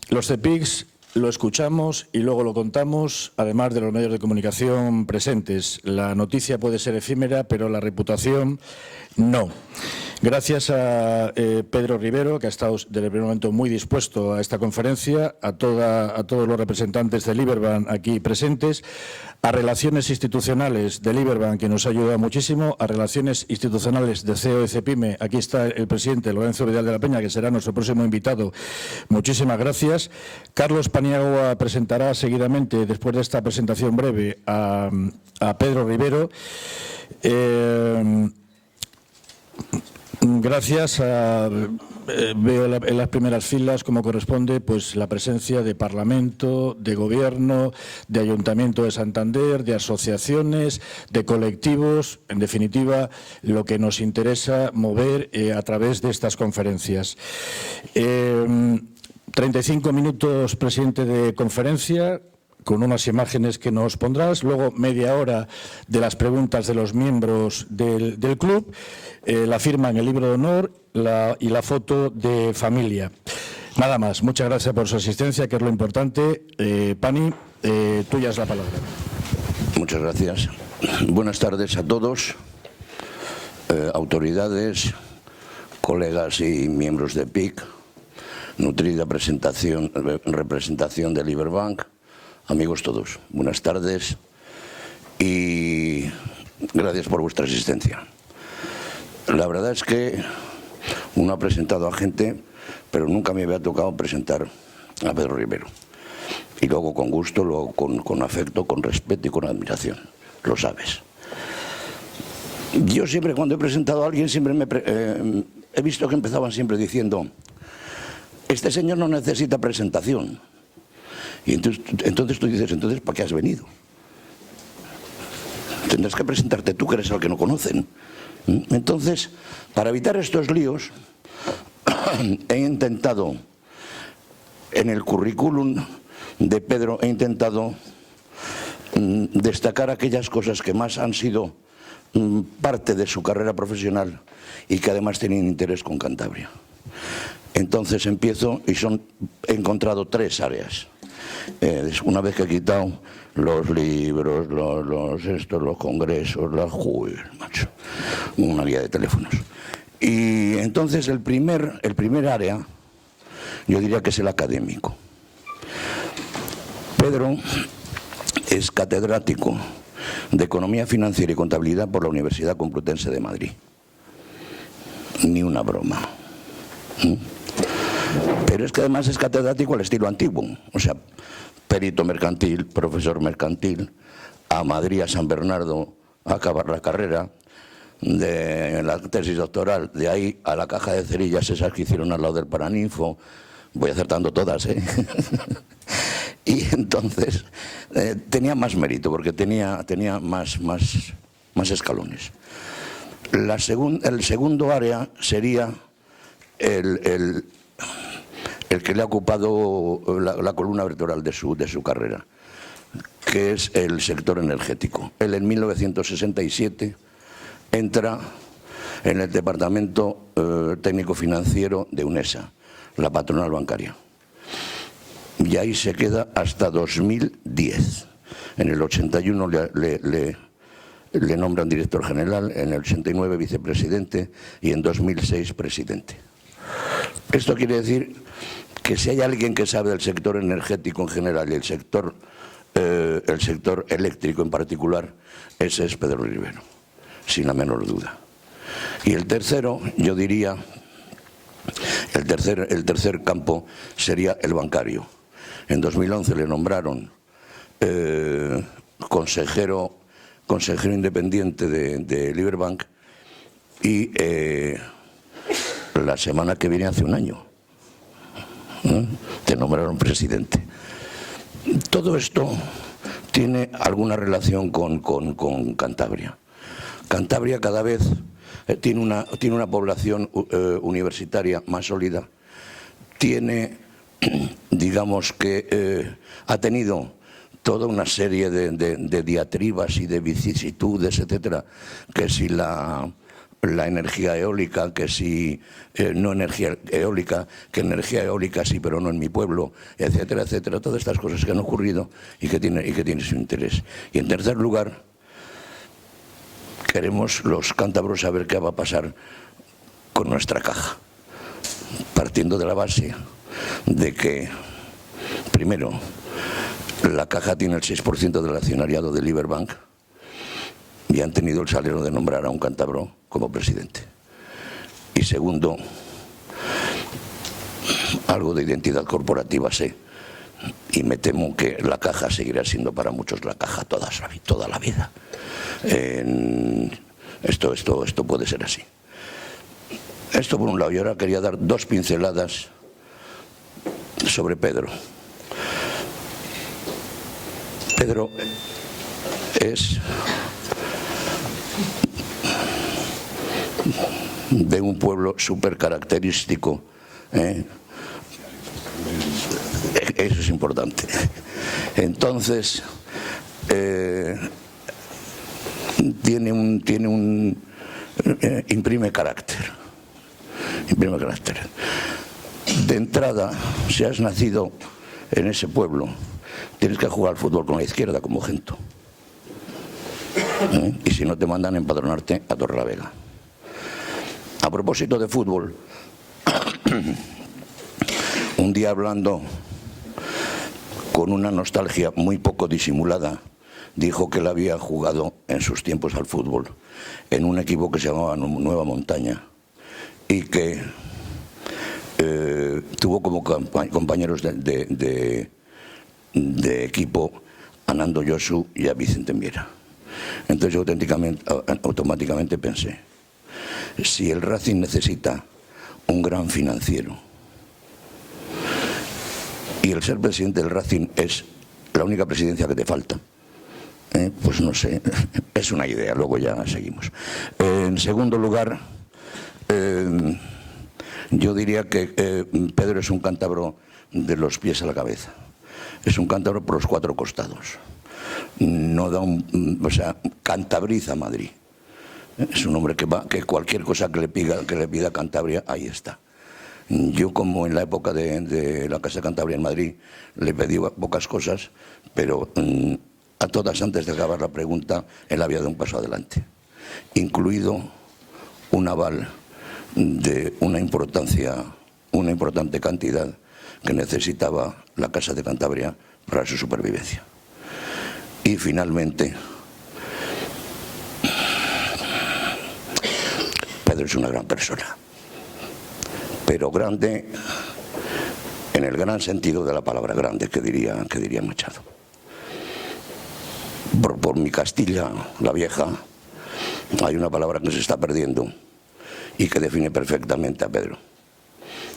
Los CEPICs lo escuchamos y luego lo contamos, además de los medios de comunicación presentes. La noticia puede ser efímera, pero la reputación no. Gracias a Pedro Rivero, que ha estado desde el primer momento muy dispuesto a esta conferencia, a todos los representantes de Liberbank aquí presentes, a Relaciones Institucionales de Liberbank, que nos ha ayudado muchísimo, a Relaciones Institucionales de CEO de CEPIME, aquí está el presidente Lorenzo Vidal de la Peña, que será nuestro próximo invitado. Muchísimas gracias. Carlos Paniagua presentará seguidamente, después de esta presentación breve, a Pedro Rivero. Gracias veo en las primeras filas, como corresponde, pues la presencia de Parlamento, de Gobierno, de Ayuntamiento de Santander, de asociaciones, de colectivos, en definitiva, lo que nos interesa mover a través de estas conferencias. 35 minutos, presidente de conferencia, con unas imágenes que nos pondrás, luego media hora de las preguntas de los miembros del club, la firma en el libro de honor y la foto de familia. Nada más, muchas gracias por su asistencia, que es lo importante. Pani, tuya es la palabra. Muchas gracias. Buenas tardes a todos, autoridades, colegas y miembros de PIC, nutrida representación de Liberbank. Amigos todos, buenas tardes y gracias por vuestra asistencia. La verdad es que uno ha presentado a gente, pero nunca me había tocado presentar a Pedro Rivero. Y luego con gusto, luego con afecto, con respeto y con admiración, lo sabes. Yo siempre cuando he presentado a alguien, siempre he visto que empezaban siempre diciendo: este señor no necesita presentación. Y entonces tú dices, entonces ¿para qué has venido? Tendrás que presentarte tú, que eres el que no conocen. Entonces, para evitar estos líos, he intentado, en el currículum de Pedro, he intentado destacar aquellas cosas que más han sido parte de su carrera profesional y que además tienen interés con Cantabria. Entonces empiezo y he encontrado 3 áreas. Una vez que he quitado los libros, los congresos, macho, una guía de teléfonos. Y entonces el primer área, yo diría que es el académico. Pedro es catedrático de Economía Financiera y Contabilidad por la Universidad Complutense de Madrid. Ni una broma. Pero es que además es catedrático al estilo antiguo, o sea, perito mercantil, profesor mercantil, a Madrid, a San Bernardo, a acabar la carrera, de la tesis doctoral, de ahí a la caja de cerillas esas que hicieron al lado del Paraninfo, voy acertando todas, Y entonces tenía más mérito, porque tenía más escalones. El segundo área sería el que le ha ocupado la columna vertebral de su carrera, que es el sector energético. Él en 1967 entra en el departamento técnico financiero de UNESA, la patronal bancaria, y ahí se queda hasta 2010. En el 81 le nombran director general, en el 89 vicepresidente y en 2006 presidente. Esto quiere decir que si hay alguien que sabe del sector energético en general y el sector eléctrico en particular, ese es Pedro Rivero, sin la menor duda. Y el tercero, yo diría, el tercer campo sería el bancario. En 2011 le nombraron consejero independiente de Liberbank y la semana que viene, hace un año, te nombraron presidente. Todo esto tiene alguna relación con Cantabria. Cantabria cada vez tiene una población universitaria más sólida, tiene, digamos que ha tenido toda una serie de diatribas y de vicisitudes, etcétera, que si la la energía eólica, que si no energía eólica, que energía eólica sí, pero no en mi pueblo, etcétera, etcétera. Todas estas cosas que han ocurrido y que tienen su interés. Y en tercer lugar, queremos los cántabros saber qué va a pasar con nuestra caja, partiendo de la base de que, primero, la caja tiene el 6% del accionariado de Liberbank y han tenido el salero de nombrar a un cántabro como presidente. Y segundo, algo de identidad corporativa sé, y me temo que la caja seguirá siendo para muchos la caja toda la vida. Esto puede ser así. Esto por un lado. Y ahora quería dar dos pinceladas sobre Pedro. Pedro es de un pueblo súper característico. Eso es importante. Entonces, imprime carácter. Imprime carácter. De entrada, si has nacido en ese pueblo, tienes que jugar al fútbol con la izquierda como Gento. Y si no, te mandan empadronarte a Torrelavega. A propósito de fútbol, un día hablando con una nostalgia muy poco disimulada, dijo que él había jugado en sus tiempos al fútbol en un equipo que se llamaba Nueva Montaña y que tuvo como compañeros de equipo a Nando Josu y a Vicente Miera. Entonces yo automáticamente pensé, si el Racing necesita un gran financiero y el ser presidente del Racing es la única presidencia que te falta, pues no sé, es una idea, luego ya seguimos. En segundo lugar, yo diría que Pedro es un cántabro de los pies a la cabeza. Es un cántabro por los cuatro costados. No da cantabriza Madrid. Es un hombre que cualquier cosa que le pida Cantabria, ahí está. Yo, como en la época de la Casa de Cantabria en Madrid, le pedí pocas cosas, pero a todas, antes de acabar la pregunta, él había dado un paso adelante, incluido un aval de una importante cantidad que necesitaba la Casa de Cantabria para su supervivencia. Y finalmente, Pedro es una gran persona, pero grande en el gran sentido de la palabra grande, que diría Machado. Por mi Castilla, la vieja, hay una palabra que se está perdiendo y que define perfectamente a Pedro,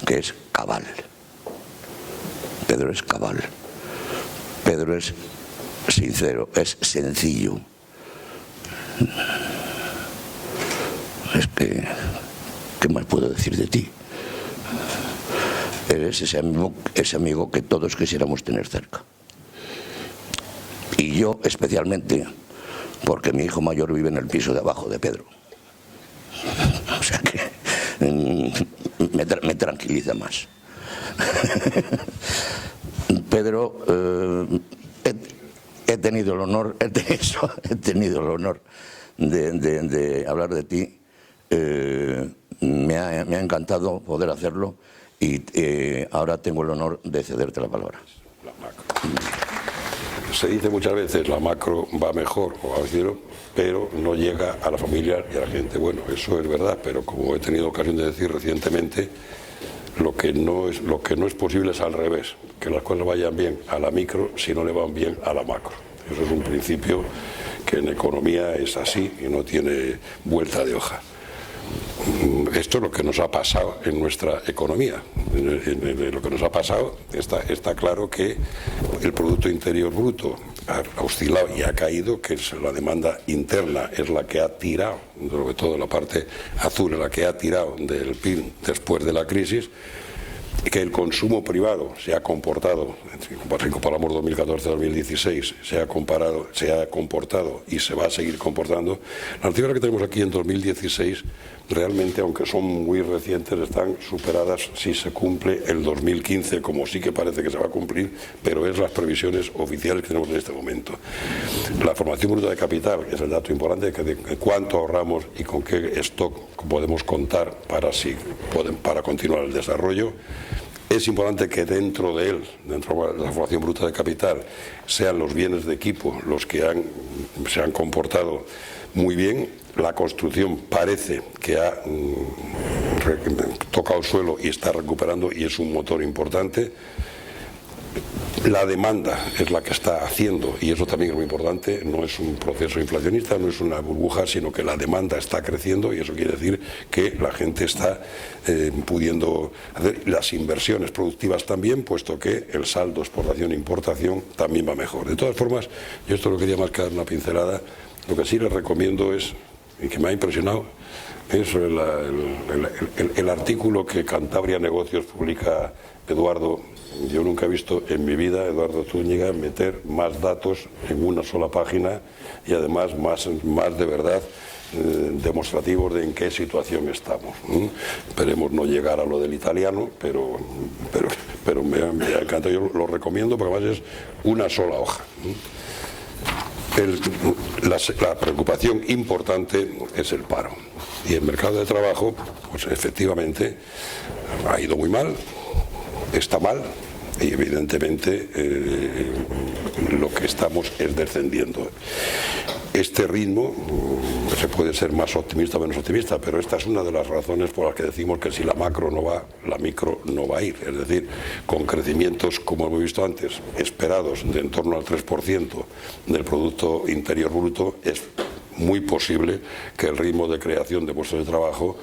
que es cabal. Pedro es cabal. Pedro es sincero, es sencillo. Es que, ¿qué más puedo decir de ti? Eres ese amigo que todos quisiéramos tener cerca. Y yo especialmente, porque mi hijo mayor vive en el piso de abajo de Pedro. O sea que me tranquiliza más. Pedro, he tenido el honor de hablar de ti. Me ha encantado poder hacerlo y ahora tengo el honor de cederte la palabra. La macro. Se dice muchas veces la macro va mejor o a decirlo, pero no llega a la familia y a la gente. Bueno, eso es verdad, pero como he tenido ocasión de decir recientemente, lo que no es posible es al revés, que las cosas vayan bien a la micro si no le van bien a la macro. Eso es un principio que en economía es así y no tiene vuelta de hoja. Esto es lo que nos ha pasado en nuestra economía. En lo que nos ha pasado está claro que el Producto Interior Bruto ha oscilado y ha caído, que es la demanda interna es la que ha tirado, sobre todo la parte azul es la que ha tirado del PIB después de la crisis, y que el consumo privado se ha comportado, si comparamos 2014-2016, se ha comportado y se va a seguir comportando. La cifra que tenemos aquí en 2016 realmente, aunque son muy recientes, están superadas si se cumple el 2015, como sí que parece que se va a cumplir, pero es las previsiones oficiales que tenemos en este momento. La formación bruta de capital, que es el dato importante, que de cuánto ahorramos y con qué stock podemos contar para continuar el desarrollo. Es importante que dentro de él, dentro de la formación bruta de capital, sean los bienes de equipo los que se han comportado muy bien. La construcción parece que ha tocado suelo y está recuperando, y es un motor importante. La demanda es la que está haciendo, y eso también es muy importante, no es un proceso inflacionista, no es una burbuja, sino que la demanda está creciendo, y eso quiere decir que la gente está pudiendo hacer las inversiones productivas también, puesto que el saldo exportación-importación también va mejor. De todas formas, yo esto lo quería más que dar una pincelada. Lo que sí les recomiendo es, y que me ha impresionado, es el artículo que Cantabria Negocios publica Eduardo. Yo nunca he visto en mi vida, Eduardo Zúñiga, meter más datos en una sola página, y además más de verdad demostrativos de en qué situación estamos. Esperemos no llegar a lo del italiano, pero me ha encantado. Yo lo recomiendo porque además es una sola hoja. La preocupación importante es el paro, y el mercado de trabajo, pues efectivamente ha ido muy mal, está mal, y evidentemente lo que estamos es descendiendo. Este ritmo se puede ser más optimista o menos optimista, pero esta es una de las razones por las que decimos que si la macro no va, la micro no va a ir. Es decir, con crecimientos, como hemos visto antes, esperados de en torno al 3% del Producto Interior Bruto, es muy posible que el ritmo de creación de puestos de trabajo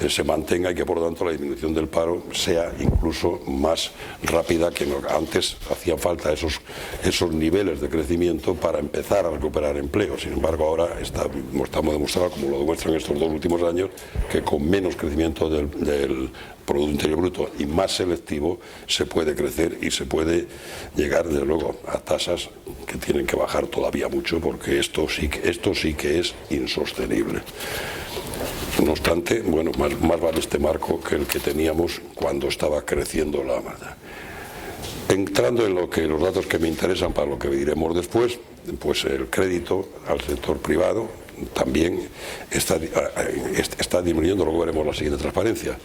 se mantenga, y que por lo tanto la disminución del paro sea incluso más rápida que antes. Hacían falta esos niveles de crecimiento para empezar a recuperar empleo. Sin embargo, ahora estamos demostrando, como lo demuestran estos 2 últimos años, que con menos crecimiento del Producto Interior Bruto y más selectivo se puede crecer, y se puede llegar desde luego a tasas que tienen que bajar todavía mucho, porque esto sí que es insostenible. No obstante, bueno, más vale este marco que el que teníamos cuando estaba creciendo la masa. Entrando en los datos que me interesan para lo que diremos después, pues el crédito al sector privado también está disminuyendo. Luego veremos la siguiente transparencia.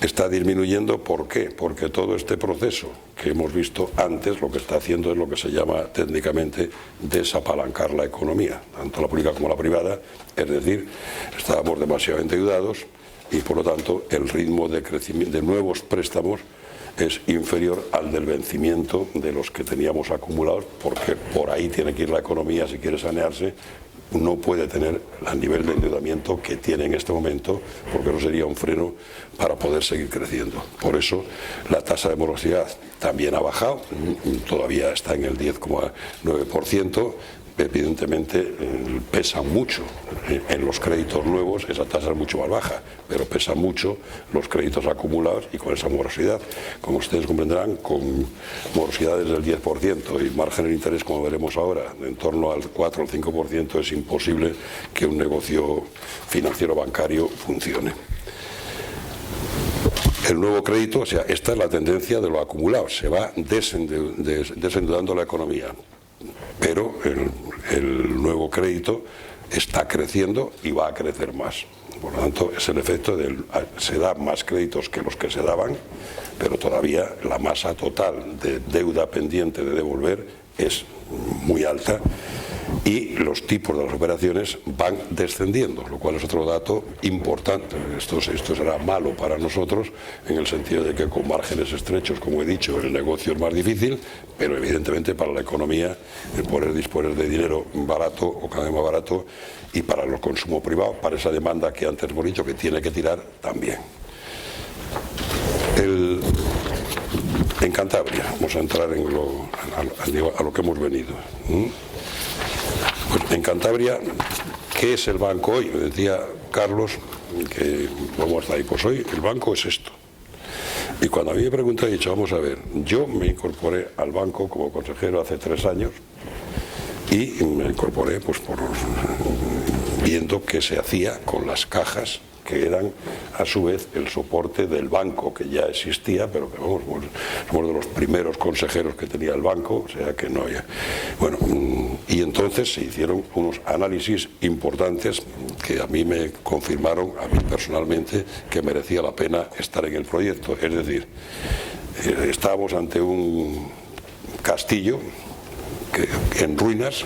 Está disminuyendo, ¿por qué? Porque todo este proceso que hemos visto antes lo que está haciendo es lo que se llama técnicamente desapalancar la economía, tanto la pública como la privada. Es decir, estábamos demasiado endeudados, y por lo tanto el ritmo de crecimiento de nuevos préstamos es inferior al del vencimiento de los que teníamos acumulados, porque por ahí tiene que ir la economía si quiere sanearse. No puede tener el nivel de endeudamiento que tiene en este momento, porque no sería un freno para poder seguir creciendo. Por eso la tasa de morosidad también ha bajado, todavía está en el 10,9%. Evidentemente pesa mucho en los créditos nuevos, esa tasa es mucho más baja, pero pesa mucho los créditos acumulados, y con esa morosidad, como ustedes comprenderán, con morosidades del 10% y margen de interés, como veremos ahora, en torno al 4 o al 5%, es imposible que un negocio financiero bancario funcione. El nuevo crédito, o sea, esta es la tendencia de lo acumulado, se va desendeudando la economía. Pero el nuevo crédito está creciendo y va a crecer más. Por lo tanto, es el efecto se dan más créditos que los que se daban, pero todavía la masa total de deuda pendiente de devolver es muy alta, y los tipos de las operaciones van descendiendo, lo cual es otro dato importante. Esto será malo para nosotros, en el sentido de que con márgenes estrechos, como he dicho, el negocio es más difícil, pero evidentemente para la economía el poder disponer de dinero barato o cada vez más barato, y para el consumo privado, para esa demanda que antes hemos dicho que tiene que tirar también. En Cantabria, vamos a entrar a lo que hemos venido. Pues en Cantabria, ¿qué es el banco hoy? Me decía Carlos que vamos hasta ahí. Pues hoy el banco es esto. Y cuando a mí me preguntan, he dicho, vamos a ver, yo me incorporé al banco como consejero hace 3 años, y me incorporé pues viendo qué se hacía con las cajas que eran a su vez el soporte del banco que ya existía, pero que vamos, somos de los primeros consejeros que tenía el banco, o sea que no había. Bueno, y entonces se hicieron unos análisis importantes que a mí me confirmaron, a mí personalmente, que merecía la pena estar en el proyecto. Es decir, estábamos ante un castillo en ruinas,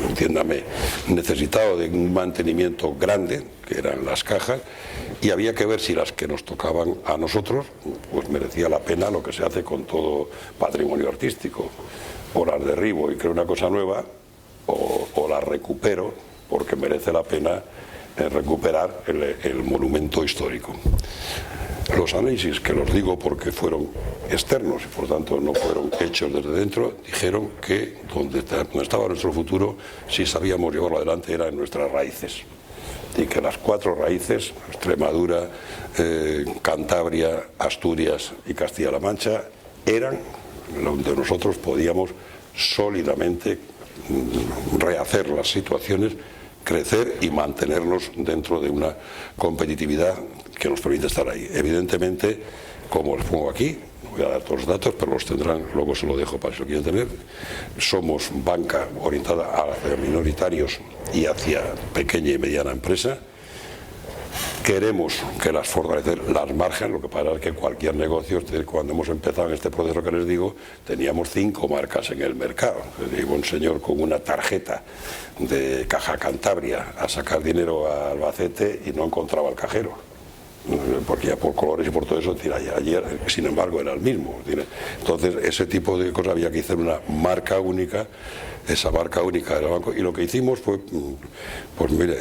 entiéndame, necesitado de un mantenimiento grande, que eran las cajas, y había que ver si las que nos tocaban a nosotros pues merecía la pena lo que se hace con todo patrimonio artístico. O las derribo y creo una cosa nueva, o las recupero porque merece la pena recuperar el monumento histórico. Los análisis, que los digo porque fueron externos y por tanto no fueron hechos desde dentro, dijeron que donde estaba nuestro futuro, si sabíamos llevarlo adelante, era en nuestras raíces. Y que las 4 raíces, Extremadura, Cantabria, Asturias y Castilla-La Mancha, eran donde nosotros podíamos sólidamente rehacer las situaciones, crecer y mantenernos dentro de una competitividad que nos permite estar ahí. Evidentemente, como les pongo aquí, no voy a dar todos los datos, pero los tendrán, luego se lo dejo para si lo quieren tener. Somos banca orientada hacia minoritarios y hacia pequeña y mediana empresa. Queremos que las fortalecer las margen, lo que pasa es que cualquier negocio, cuando hemos empezado en este proceso que les digo, teníamos 5 marcas en el mercado. Iba un señor con una tarjeta de Caja Cantabria a sacar dinero a Albacete y no encontraba el cajero, porque ya por colores y por todo eso, ayer sin embargo era el mismo. Entonces ese tipo de cosas había que hacer una marca única, esa marca única del banco, y lo que hicimos fue, pues mire,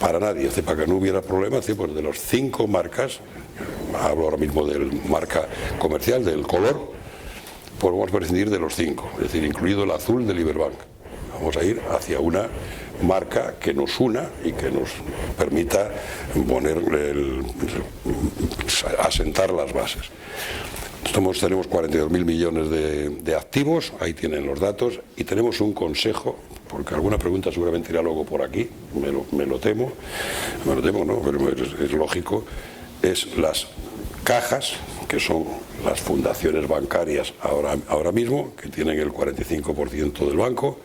para nadie, para que no hubiera problemas, pues de los 5 marcas, hablo ahora mismo del marca comercial, del color, pues vamos a prescindir de los 5, es decir, incluido el azul del Iberbank. Vamos a ir hacia una marca que nos una y que nos permita asentar las bases. Tenemos 42.000 millones de activos, ahí tienen los datos, y tenemos un consejo, porque alguna pregunta seguramente irá luego por aquí, me lo temo, no, pero es lógico, es las cajas, que son las fundaciones bancarias ahora mismo, que tienen el 45% del banco,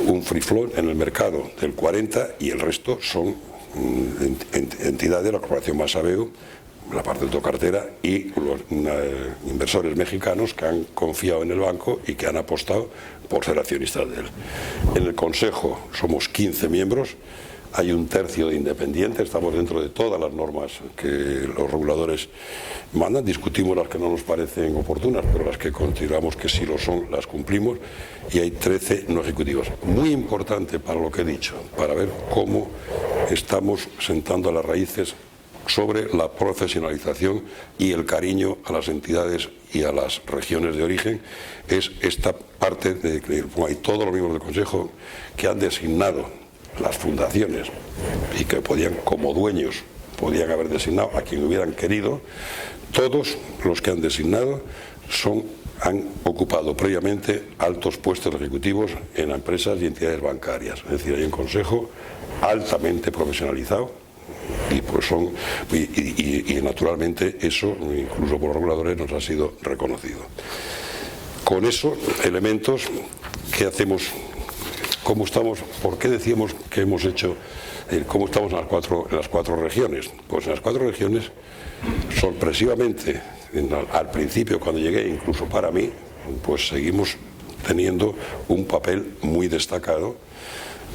un free float en el mercado del 40% y el resto son entidades de la Corporación Masabeu, la parte de autocartera, y los inversores mexicanos que han confiado en el banco y que han apostado por ser accionistas de él. En el Consejo somos 15 miembros, hay un tercio de independientes, estamos dentro de todas las normas que los reguladores mandan, discutimos las que no nos parecen oportunas, pero las que consideramos que sí lo son, las cumplimos, y hay 13 no ejecutivos. Muy importante para lo que he dicho, para ver cómo estamos sentando las raíces sobre la profesionalización y el cariño a las entidades y a las regiones de origen, es esta parte de que hay todos los miembros del Consejo que han designado las fundaciones y que podían, como dueños, podían haber designado a quien hubieran querido. Todos los que han designado han ocupado previamente altos puestos ejecutivos en empresas y entidades bancarias. Es decir, hay un consejo altamente profesionalizado y pues y naturalmente eso, incluso por los reguladores, nos ha sido reconocido. Con esos elementos, ¿qué hacemos? ¿Cómo estamos? ¿Por qué decíamos que hemos hecho? ¿Cómo estamos en las cuatro regiones? Pues en las 4 regiones, sorpresivamente, al principio cuando llegué, incluso para mí, pues seguimos teniendo un papel muy destacado,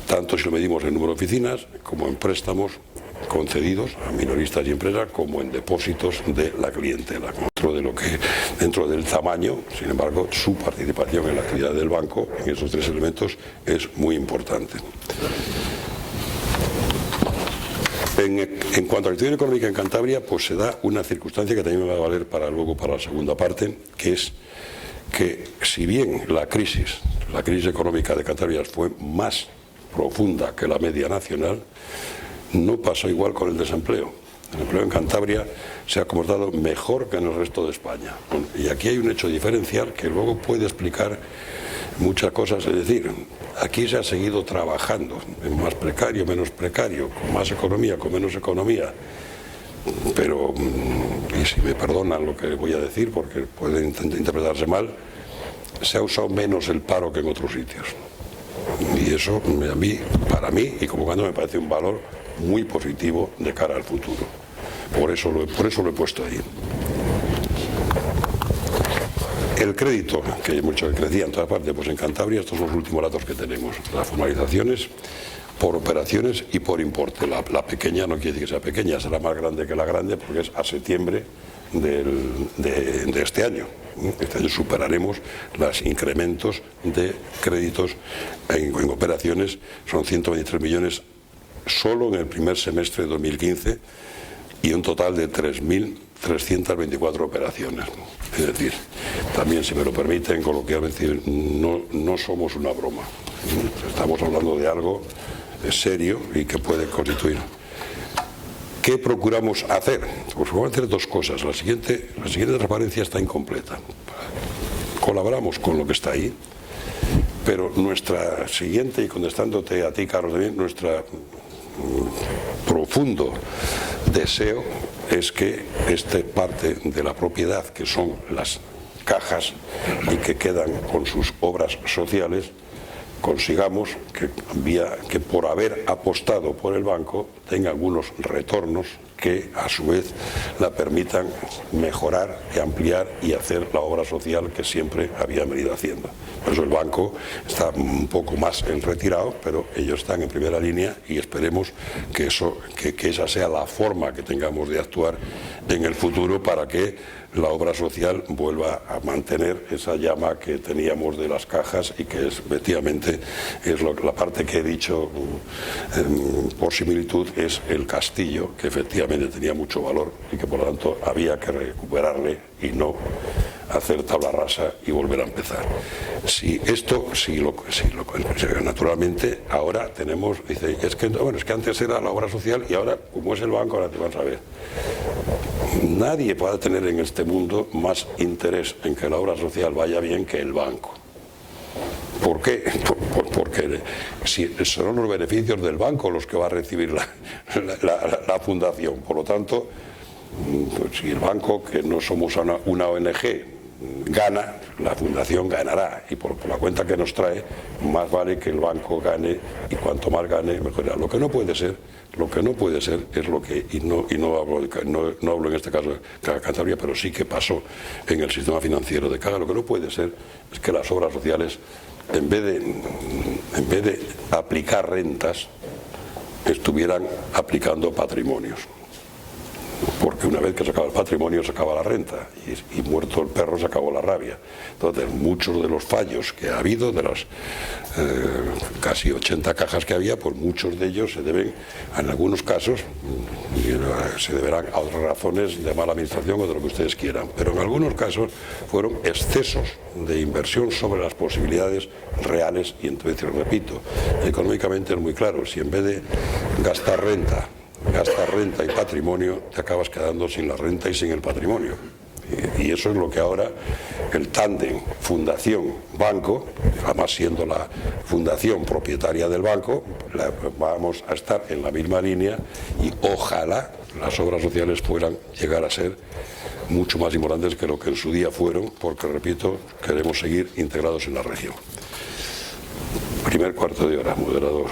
tanto si lo medimos en número de oficinas, como en préstamos concedidos a minoristas y empresas, como en depósitos de la clientela. Dentro del tamaño, sin embargo, su participación en la actividad del banco en esos 3 elementos es muy importante. En cuanto a la actividad económica en Cantabria, pues se da una circunstancia que también me va a valer para la segunda parte, que es que si bien la crisis económica de Cantabria fue más profunda que la media nacional, no pasó igual con el desempleo. El empleo en Cantabria se ha comportado mejor que en el resto de España. Y aquí hay un hecho diferencial que luego puede explicar muchas cosas. Es decir, aquí se ha seguido trabajando, en más precario, menos precario, con más economía, con menos economía. Pero, y si me perdonan lo que voy a decir, porque puede interpretarse mal, se ha usado menos el paro que en otros sitios. Y eso, para mí, y como cuando me parece un valor muy positivo de cara al futuro. Por eso lo he puesto ahí. El crédito, que mucho crecía en todas partes, pues en Cantabria estos son los últimos datos que tenemos. Las formalizaciones por operaciones y por importe. La pequeña no quiere decir que sea pequeña, será más grande que la grande porque es a septiembre de este año. Este año superaremos los incrementos de créditos en operaciones, son 123 millones solo en el primer semestre de 2015 y un total de 3.324 operaciones. Es decir, también, si me lo permiten coloquialmente, no somos una broma. Estamos hablando de algo serio y que puede constituir. ¿Qué procuramos hacer? Pues vamos a hacer dos cosas. La siguiente transparencia está incompleta. Colaboramos con lo que está ahí, pero nuestra siguiente, y contestándote a ti, Carlos, también, nuestra profundo deseo es que esta parte de la propiedad, que son las cajas y que quedan con sus obras sociales, consigamos que por haber apostado por el banco tenga algunos retornos que a su vez la permitan mejorar y ampliar y hacer la obra social que siempre había venido haciendo. Por eso el banco está un poco más en retirado, pero ellos están en primera línea y esperemos que esa sea la forma que tengamos de actuar en el futuro para que la obra social vuelva a mantener esa llama que teníamos de las cajas y que efectivamente es la parte que he dicho por similitud, es el castillo, que efectivamente tenía mucho valor y que por lo tanto había que recuperarle y no hacer tabla rasa y volver a empezar. Naturalmente ahora tenemos, dice, es que antes era la obra social y ahora, como es el banco, ahora te vas a ver. Nadie puede tener en este mundo más interés en que la obra social vaya bien que el banco. ¿Por qué? Porque son los beneficios del banco los que va a recibir la fundación. Por lo tanto, pues si el banco, que no somos una ONG, gana, la fundación ganará, y por la cuenta que nos trae, más vale que el banco gane, y cuanto más gane, mejor. Lo que no puede ser es lo que, y no hablo en este caso de Cantabria, pero sí que pasó en el sistema financiero de Caga, lo que no puede ser es que las obras sociales, en vez de aplicar rentas, estuvieran aplicando patrimonios. Porque una vez que se acaba el patrimonio se acaba la renta y muerto el perro se acabó la rabia. Entonces muchos de los fallos que ha habido, de las casi 80 cajas que había, pues muchos de ellos se deben, en algunos casos se deberán a otras razones de mala administración o de lo que ustedes quieran, pero en algunos casos fueron excesos de inversión sobre las posibilidades reales. Y entonces, repito, económicamente es muy claro, si en vez de gastar renta y patrimonio, te acabas quedando sin la renta y sin el patrimonio. Y eso es lo que ahora el tándem fundación-banco, además siendo la fundación propietaria del banco, vamos a estar en la misma línea y ojalá las obras sociales puedan llegar a ser mucho más importantes que lo que en su día fueron, porque, repito, queremos seguir integrados en la región. Primer cuarto de hora, moderador.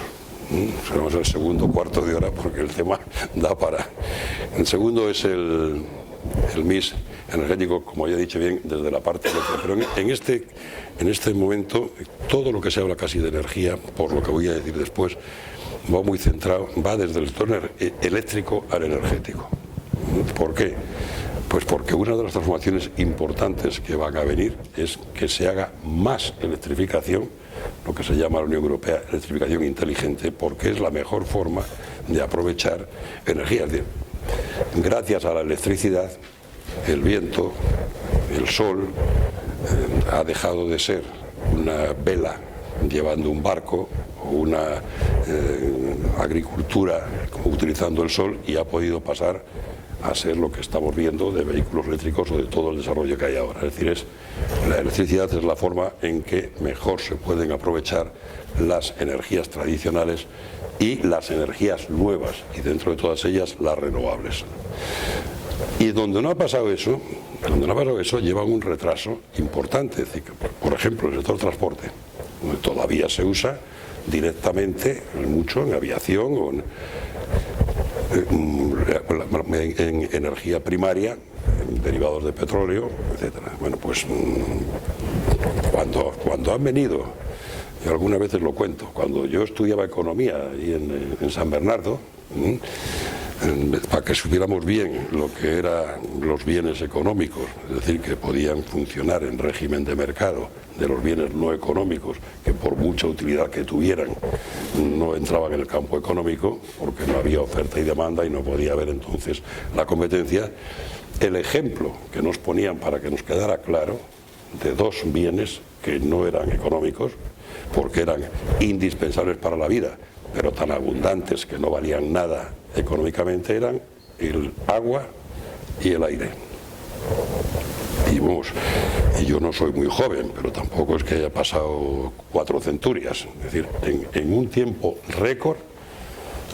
Seremos el segundo cuarto de hora porque el tema da para. El segundo es el mix energético, como ya he dicho bien, desde la parte eléctrica. Pero en este momento, todo lo que se habla casi de energía, por lo que voy a decir después, va muy centrado, va desde el sector eléctrico al energético. ¿Por qué? Pues porque una de las transformaciones importantes que van a venir es que se haga más electrificación, lo que se llama la Unión Europea electrificación inteligente, porque es la mejor forma de aprovechar energía. Es decir, gracias a la electricidad, el viento, el sol, ha dejado de ser una vela llevando un barco o una agricultura utilizando el sol, y ha podido pasar a ser lo que estamos viendo de vehículos eléctricos o de todo el desarrollo que hay ahora. Es decir, la electricidad es la forma en que mejor se pueden aprovechar las energías tradicionales y las energías nuevas, y dentro de todas ellas las renovables. Y donde no ha pasado eso, lleva un retraso importante. Es decir, por ejemplo, el sector transporte, donde todavía se usa directamente mucho en aviación o en energía primaria, en derivados de petróleo, etcétera. Bueno, pues cuando han venido, y algunas veces lo cuento, cuando yo estudiaba economía ahí en San Bernardo, para que supiéramos bien lo que eran los bienes económicos, es decir, que podían funcionar en régimen de mercado, de los bienes no económicos, que por mucha utilidad que tuvieran no entraban en el campo económico, porque no había oferta y demanda y no podía haber entonces la competencia. El ejemplo que nos ponían para que nos quedara claro de dos bienes que no eran económicos, porque eran indispensables para la vida, pero tan abundantes que no valían nada económicamente, eran el agua y el aire. Y yo no soy muy joven, pero tampoco es que haya pasado 4 centurias. Es decir, en un tiempo récord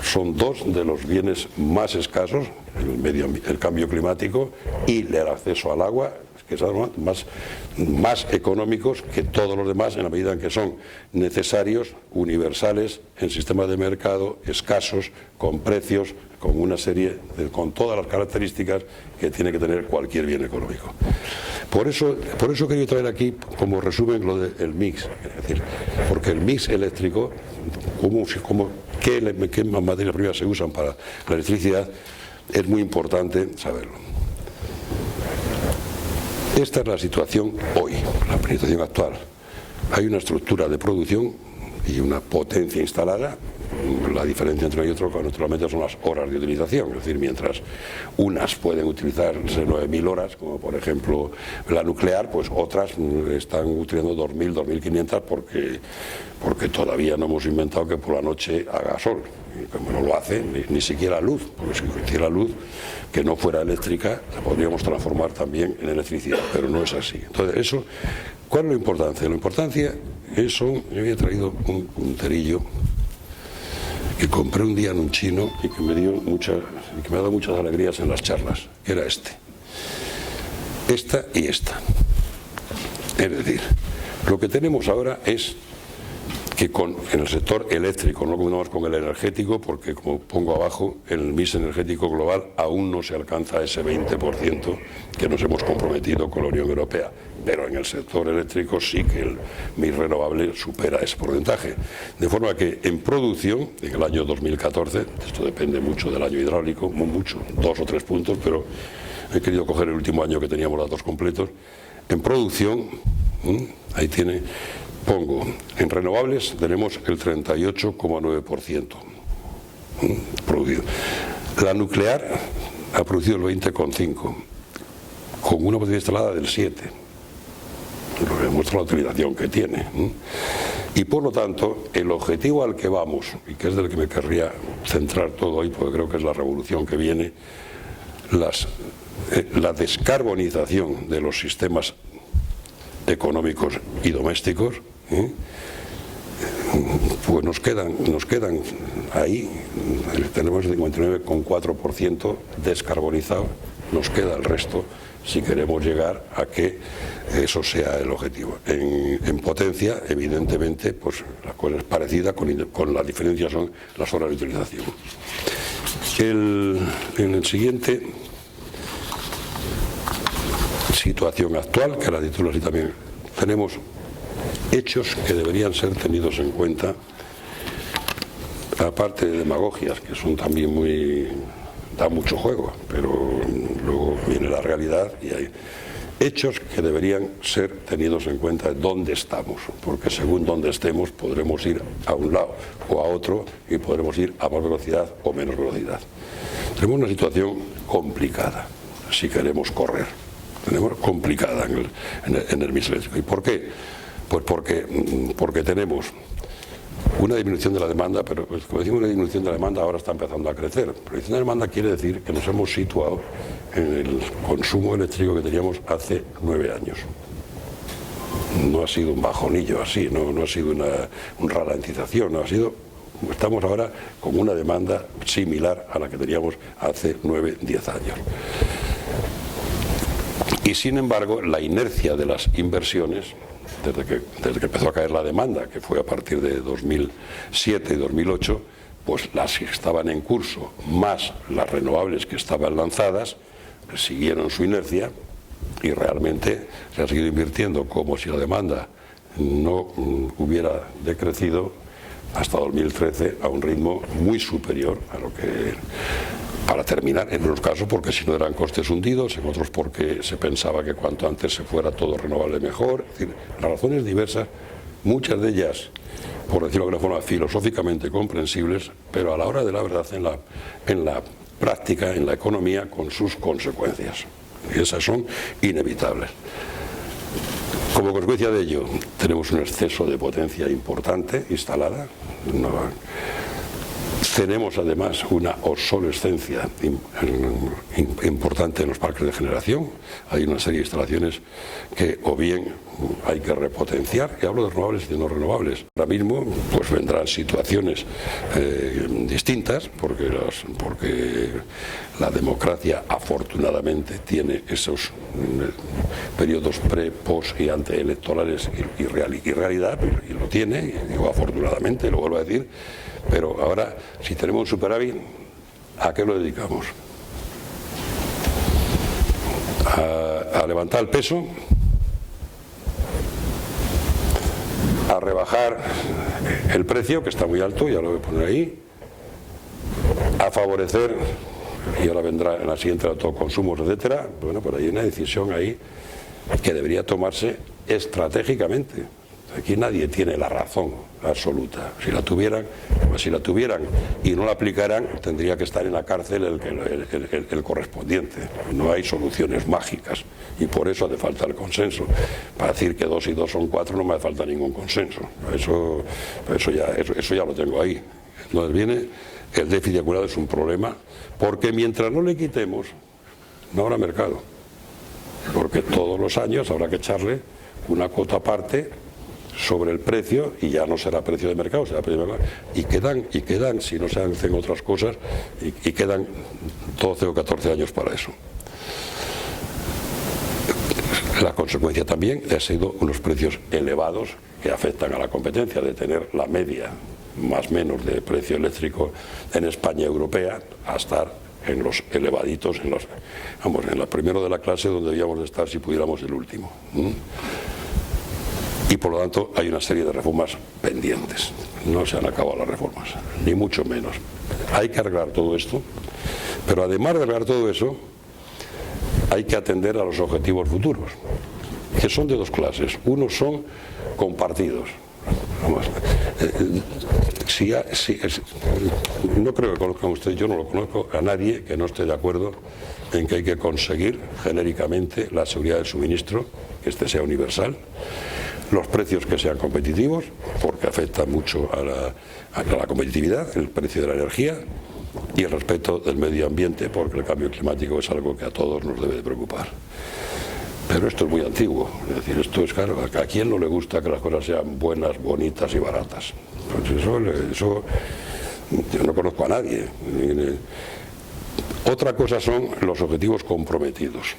son dos de los bienes más escasos, el cambio climático y el acceso al agua, que son más económicos que todos los demás, en la medida en que son necesarios, universales, en sistemas de mercado, escasos, con precios, con una serie, con todas las características que tiene que tener cualquier bien económico. Por eso quería traer aquí como resumen lo del mix, es decir, porque el mix eléctrico, qué materias primas se usan para la electricidad, es muy importante saberlo. Esta es la situación hoy, la situación actual. Hay una estructura de producción y una potencia instalada. La diferencia entre uno y otro, naturalmente, son las horas de utilización. Es decir, mientras unas pueden utilizarse 9.000 horas, como por ejemplo la nuclear, pues otras están utilizando 2.000, 2.500 porque todavía no hemos inventado que por la noche haga sol. Y como no lo hace, ni siquiera luz, porque si hiciera luz que no fuera eléctrica, la podríamos transformar también en electricidad, pero no es así. Entonces, ¿cuál es la importancia? La importancia es, yo había traído un punterillo que compré un día en un chino y que me ha dado muchas alegrías en las charlas, que era esta y esta. Es decir, lo que tenemos ahora es que en el sector eléctrico, no combinamos con el energético, porque como pongo abajo, en el mix energético global aún no se alcanza ese 20% que nos hemos comprometido con la Unión Europea, pero en el sector eléctrico sí que el mix renovable supera ese porcentaje. De forma que en producción, en el año 2014, esto depende mucho del año hidráulico, mucho, 2 o 3 puntos, pero he querido coger el último año que teníamos datos completos, en producción, ahí tiene... Pongo, en renovables tenemos el 38,9% producido. La nuclear ha producido el 20,5%, con una potencia instalada del 7%, lo que demuestra la utilización que tiene. Y por lo tanto, el objetivo al que vamos, y que es del que me querría centrar todo hoy, porque creo que es la revolución que viene, la descarbonización de los sistemas económicos y domésticos, pues nos quedan ahí, tenemos el 59,4% descarbonizado, nos queda el resto si queremos llegar a que eso sea el objetivo. En potencia, evidentemente, pues la cosa es parecida, con la diferencia son las horas de utilización. En el siguiente, situación actual, que la titulo así también, tenemos hechos que deberían ser tenidos en cuenta, aparte de demagogias, que son también da mucho juego, pero luego viene la realidad y hay hechos que deberían ser tenidos en cuenta de dónde estamos, porque según dónde estemos podremos ir a un lado o a otro y podremos ir a más velocidad o menos velocidad. Tenemos una situación complicada si queremos correr. Tenemos complicada en el mix eléctrico. ¿Y por qué? Pues porque tenemos una disminución de la demanda, pero pues, como decimos, una disminución de la demanda ahora está empezando a crecer. La disminución de la demanda quiere decir que nos hemos situado en el consumo eléctrico que teníamos hace 9 años. No ha sido un bajonillo así, no ha sido una ralentización, no ha sido... Estamos ahora con una demanda similar a la que teníamos hace 9-10 años. Y sin embargo, la inercia de las inversiones, desde que empezó a caer la demanda, que fue a partir de 2007 y 2008, pues las que estaban en curso, más las renovables que estaban lanzadas, siguieron su inercia y realmente se ha seguido invirtiendo como si la demanda no hubiera decrecido hasta 2013 a un ritmo muy superior a lo que, para terminar, en unos casos porque si no eran costes hundidos, en otros porque se pensaba que cuanto antes se fuera todo renovable mejor. Es decir, razones diversas, muchas de ellas, por decirlo de alguna forma, filosóficamente comprensibles, pero a la hora de la verdad en la práctica, en la economía, con sus consecuencias. Y esas son inevitables. Como consecuencia de ello, tenemos un exceso de potencia importante instalada. Tenemos además una obsolescencia importante en los parques de generación. Hay una serie de instalaciones que o bien hay que repotenciar, y hablo de renovables y de no renovables. Ahora mismo pues vendrán situaciones distintas, porque la democracia afortunadamente tiene esos periodos pre, post y anteelectorales y realidad, y lo tiene, y digo afortunadamente, lo vuelvo a decir. Pero ahora, si tenemos un superávit, ¿a qué lo dedicamos? A levantar el peso, a rebajar el precio, que está muy alto, ya lo voy a poner ahí, a favorecer, y ahora vendrá en la siguiente autoconsumos, etcétera. Bueno, pues hay una decisión ahí que debería tomarse estratégicamente. Aquí nadie tiene la razón absoluta. Si la tuvieran y no la aplicaran, tendría que estar en la cárcel el correspondiente. No hay soluciones mágicas y por eso hace falta el consenso. Para decir que 2 y 2 son 4 no me hace falta ningún consenso. Eso ya lo tengo ahí. Entonces viene el déficit acumulado, es un problema, porque mientras no le quitemos, no habrá mercado. Porque todos los años habrá que echarle una cuota aparte sobre el precio, y ya no será precio de mercado, será precio de mercado, y quedan, si no se hacen otras cosas, y quedan 12 o 14 años para eso. La consecuencia también ha sido unos precios elevados que afectan a la competencia, de tener la media más o menos de precio eléctrico en España europea a estar en los elevaditos, en la primero de la clase, donde debíamos de estar si pudiéramos el último. Y por lo tanto hay una serie de reformas pendientes. No se han acabado las reformas, ni mucho menos. Hay que arreglar todo esto, pero además de arreglar todo eso, hay que atender a los objetivos futuros, que son de dos clases. Unos son compartidos. No creo que conozcan ustedes, yo no lo conozco a nadie que no esté de acuerdo en que hay que conseguir genéricamente la seguridad del suministro, que este sea universal, los precios que sean competitivos, porque afecta mucho a la competitividad, el precio de la energía, y el respeto del medio ambiente, porque el cambio climático es algo que a todos nos debe de preocupar. Pero esto es muy antiguo, es decir, esto es claro, ¿a quién no le gusta que las cosas sean buenas, bonitas y baratas? Pues eso yo no conozco a nadie. Otra cosa son los objetivos comprometidos.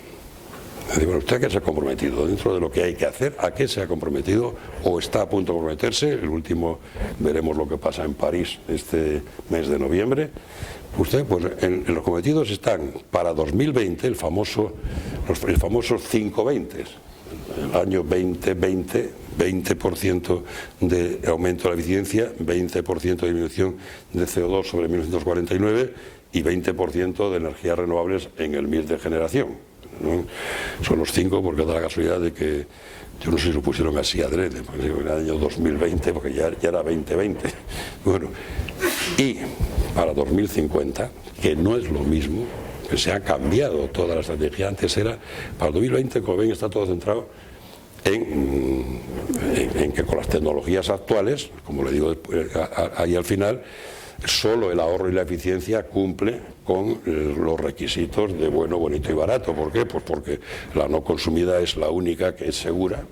Es decir, bueno, ¿usted a qué se ha comprometido? Dentro de lo que hay que hacer, ¿a qué se ha comprometido o está a punto de comprometerse? El último, veremos lo que pasa en París este mes de noviembre. Usted, pues en los cometidos están para 2020 el famoso 520, el año 2020, 20% de aumento de la eficiencia, 20% de disminución de CO2 sobre 1949 y 20% de energías renovables en el mix de generación. ¿No? Son los 5 porque da la casualidad de que yo no sé si lo pusieron así adrede, porque era el año 2020, porque ya era 2020. Bueno, y para 2050, que no es lo mismo, que se ha cambiado toda la estrategia. Antes era, para 2020, como ven, está todo centrado en que con las tecnologías actuales, como le digo ahí al final, solo el ahorro y la eficiencia cumple con los requisitos de bueno, bonito y barato. ¿Por qué? Pues porque la no consumida es la única que es segura,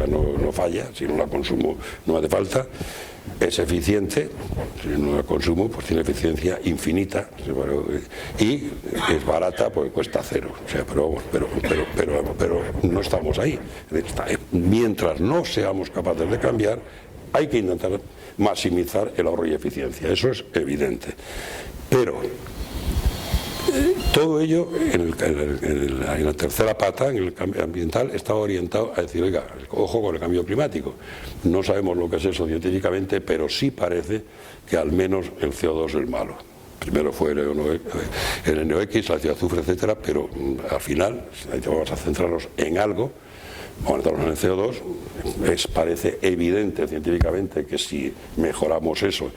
no falla, si no la consumo no hace falta. Es eficiente, si no la consumo pues tiene eficiencia infinita, y es barata pues cuesta cero. O sea, pero no estamos ahí. Mientras no seamos capaces de cambiar, hay que intentar maximizar el ahorro y eficiencia, eso es evidente. Pero todo ello en la tercera pata, en el cambio ambiental, estaba orientado a decir, oiga, ojo con el cambio climático. No sabemos lo que es eso científicamente, pero sí parece que al menos el CO2 es el malo. Primero fue el NOx, la ácido azufre, etcétera, pero al final, vamos a centrarnos en algo. Vamos a entrar en el CO2, parece evidente científicamente que si mejoramos eso,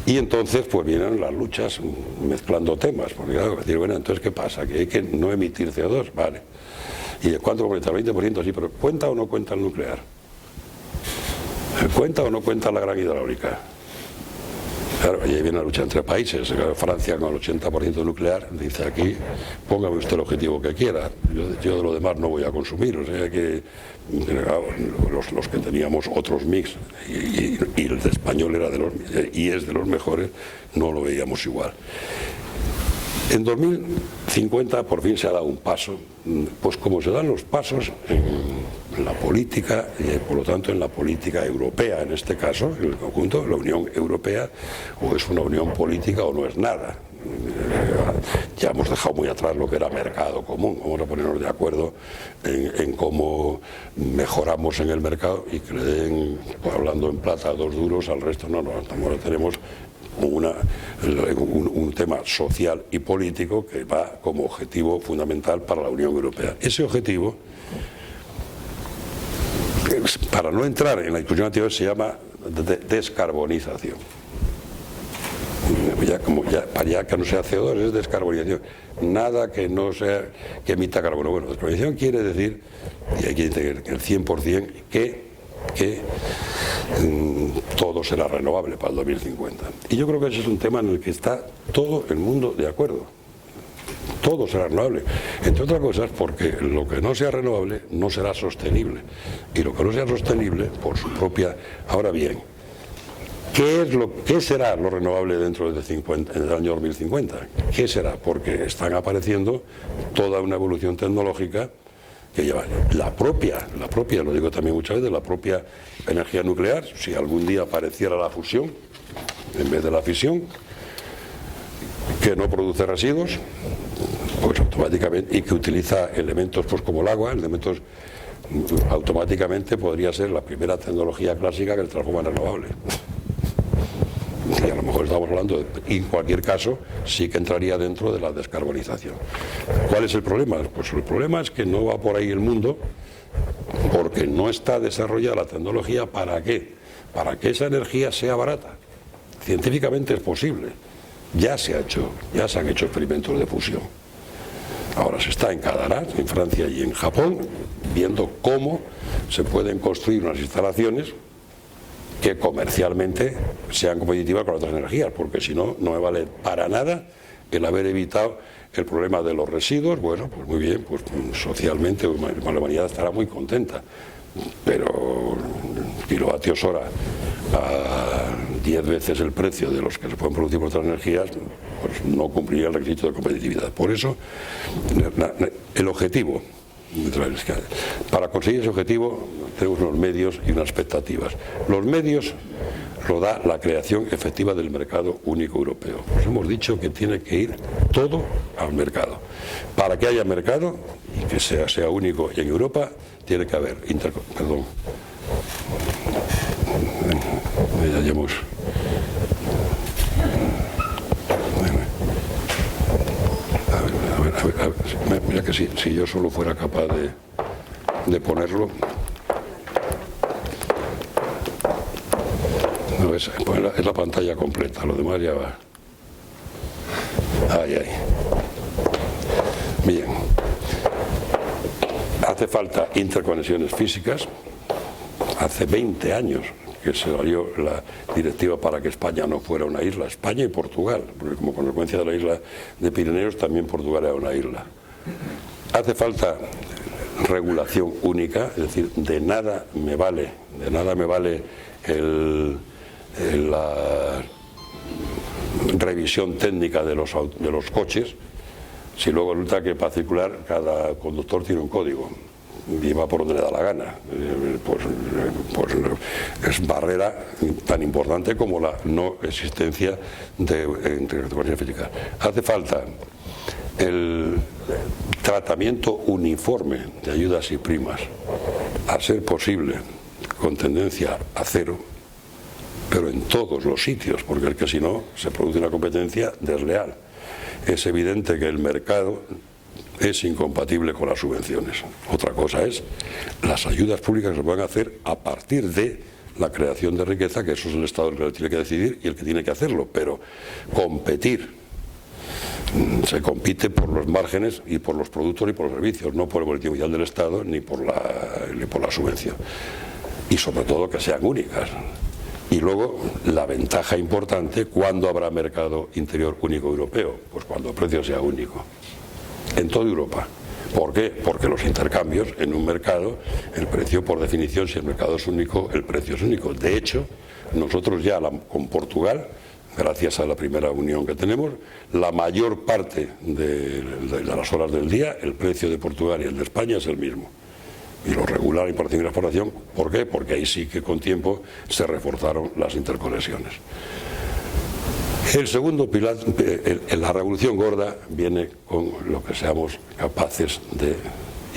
y entonces pues vienen las luchas mezclando temas, porque claro, decir, bueno, entonces ¿qué pasa? Que hay que no emitir CO2, vale. ¿Y de cuánto cuenta? El 20%, sí, pero ¿cuenta o no cuenta el nuclear? ¿Cuenta o no cuenta la gran hidráulica? Claro, y ahí viene la lucha entre países. Francia con el 80% nuclear dice aquí, póngame usted el objetivo que quiera, yo de lo demás no voy a consumir. O sea que los que teníamos otros mix y el de español era y es de los mejores, no lo veíamos igual. En 2050 por fin se ha dado un paso, pues como se dan los pasos en la política, y por lo tanto en la política europea, en este caso, en el conjunto, la Unión Europea, o es una unión política o no es nada. Ya hemos dejado muy atrás lo que era mercado común, vamos a ponernos de acuerdo en cómo mejoramos en el mercado y que le den, pues, hablando en plata, 2 duros, al resto no, ahora tenemos un tema social y político que va como objetivo fundamental para la Unión Europea. Ese objetivo, para no entrar en la discusión anterior, se llama descarbonización. Ya que no sea CO2 es descarbonización. Nada que no sea, que emita carbono. Bueno, descarbonización quiere decir, y hay que entender el 100%, que todo será renovable para el 2050. Y yo creo que ese es un tema en el que está todo el mundo de acuerdo. Todo será renovable, entre otras cosas porque lo que no sea renovable no será sostenible, y lo que no sea sostenible por su propia... Ahora bien, ¿qué será lo renovable dentro del año 2050? ¿Qué será? Porque están apareciendo toda una evolución tecnológica que lleva la propia, lo digo también muchas veces, la propia energía nuclear. Si algún día apareciera la fusión en vez de la fisión, que no produce residuos, pues automáticamente, y que utiliza elementos pues como el agua, elementos, automáticamente podría ser la primera tecnología clásica que el transforma en renovable. Y a lo mejor estamos hablando y en cualquier caso sí que entraría dentro de la descarbonización. ¿Cuál es el problema? Pues el problema es que no va por ahí el mundo, porque no está desarrollada la tecnología. ¿Para qué? Para que esa energía sea barata. Científicamente es posible. Ya se han hecho experimentos de fusión. Ahora se está en Cadarache, en Francia y en Japón, viendo cómo se pueden construir unas instalaciones que comercialmente sean competitivas con otras energías, porque si no, no me vale para nada el haber evitado el problema de los residuos. Bueno, pues muy bien, pues socialmente la humanidad estará muy contenta, pero kilovatios hora a 10 veces el precio de los que se pueden producir por otras energías, pues no cumpliría el requisito de competitividad. Por eso, el objetivo, para conseguir ese objetivo tenemos unos medios y unas expectativas. Los medios lo da la creación efectiva del mercado único europeo. Nos hemos dicho que tiene que ir todo al mercado. Para que haya mercado y que sea único y en Europa, tiene que haber mira que si yo solo fuera capaz de ponerlo. No, es la pantalla completa, lo demás ya va. Ahí. Bien. Hace falta interconexiones físicas. Hace 20 años que se salió la directiva para que España no fuera una isla, España y Portugal, porque como consecuencia de la isla de Pirineos también Portugal era una isla. Hace falta regulación única, es decir, de nada me vale la revisión técnica de los coches si luego resulta que para circular cada conductor tiene un código y va por donde le da la gana. Pues es barrera tan importante como la no existencia de interconexiones físicas. Hace falta el tratamiento uniforme de ayudas y primas, a ser posible con tendencia a cero, pero en todos los sitios, porque es que si no se produce una competencia desleal. Es evidente que el mercado es incompatible con las subvenciones. Otra cosa es las ayudas públicas que se pueden hacer a partir de la creación de riqueza, que eso es el Estado el que lo tiene que decidir y el que tiene que hacerlo, pero competir, se compite por los márgenes y por los productos y por los servicios, no por el boletín oficial del Estado ni por la subvención. Y sobre todo que sean únicas. Y luego la ventaja importante, ¿cuándo habrá mercado interior único europeo? Pues cuando el precio sea único, en toda Europa. ¿Por qué? Porque los intercambios en un mercado, el precio por definición, si el mercado es único, el precio es único. De hecho, nosotros ya con Portugal, gracias a la primera unión que tenemos, la mayor parte de las horas del día, el precio de Portugal y el de España es el mismo. Y lo regula la importación y la exportación. ¿Por qué? Porque ahí sí que con tiempo se reforzaron las interconexiones. El segundo pilar, la revolución gorda, viene con lo que seamos capaces de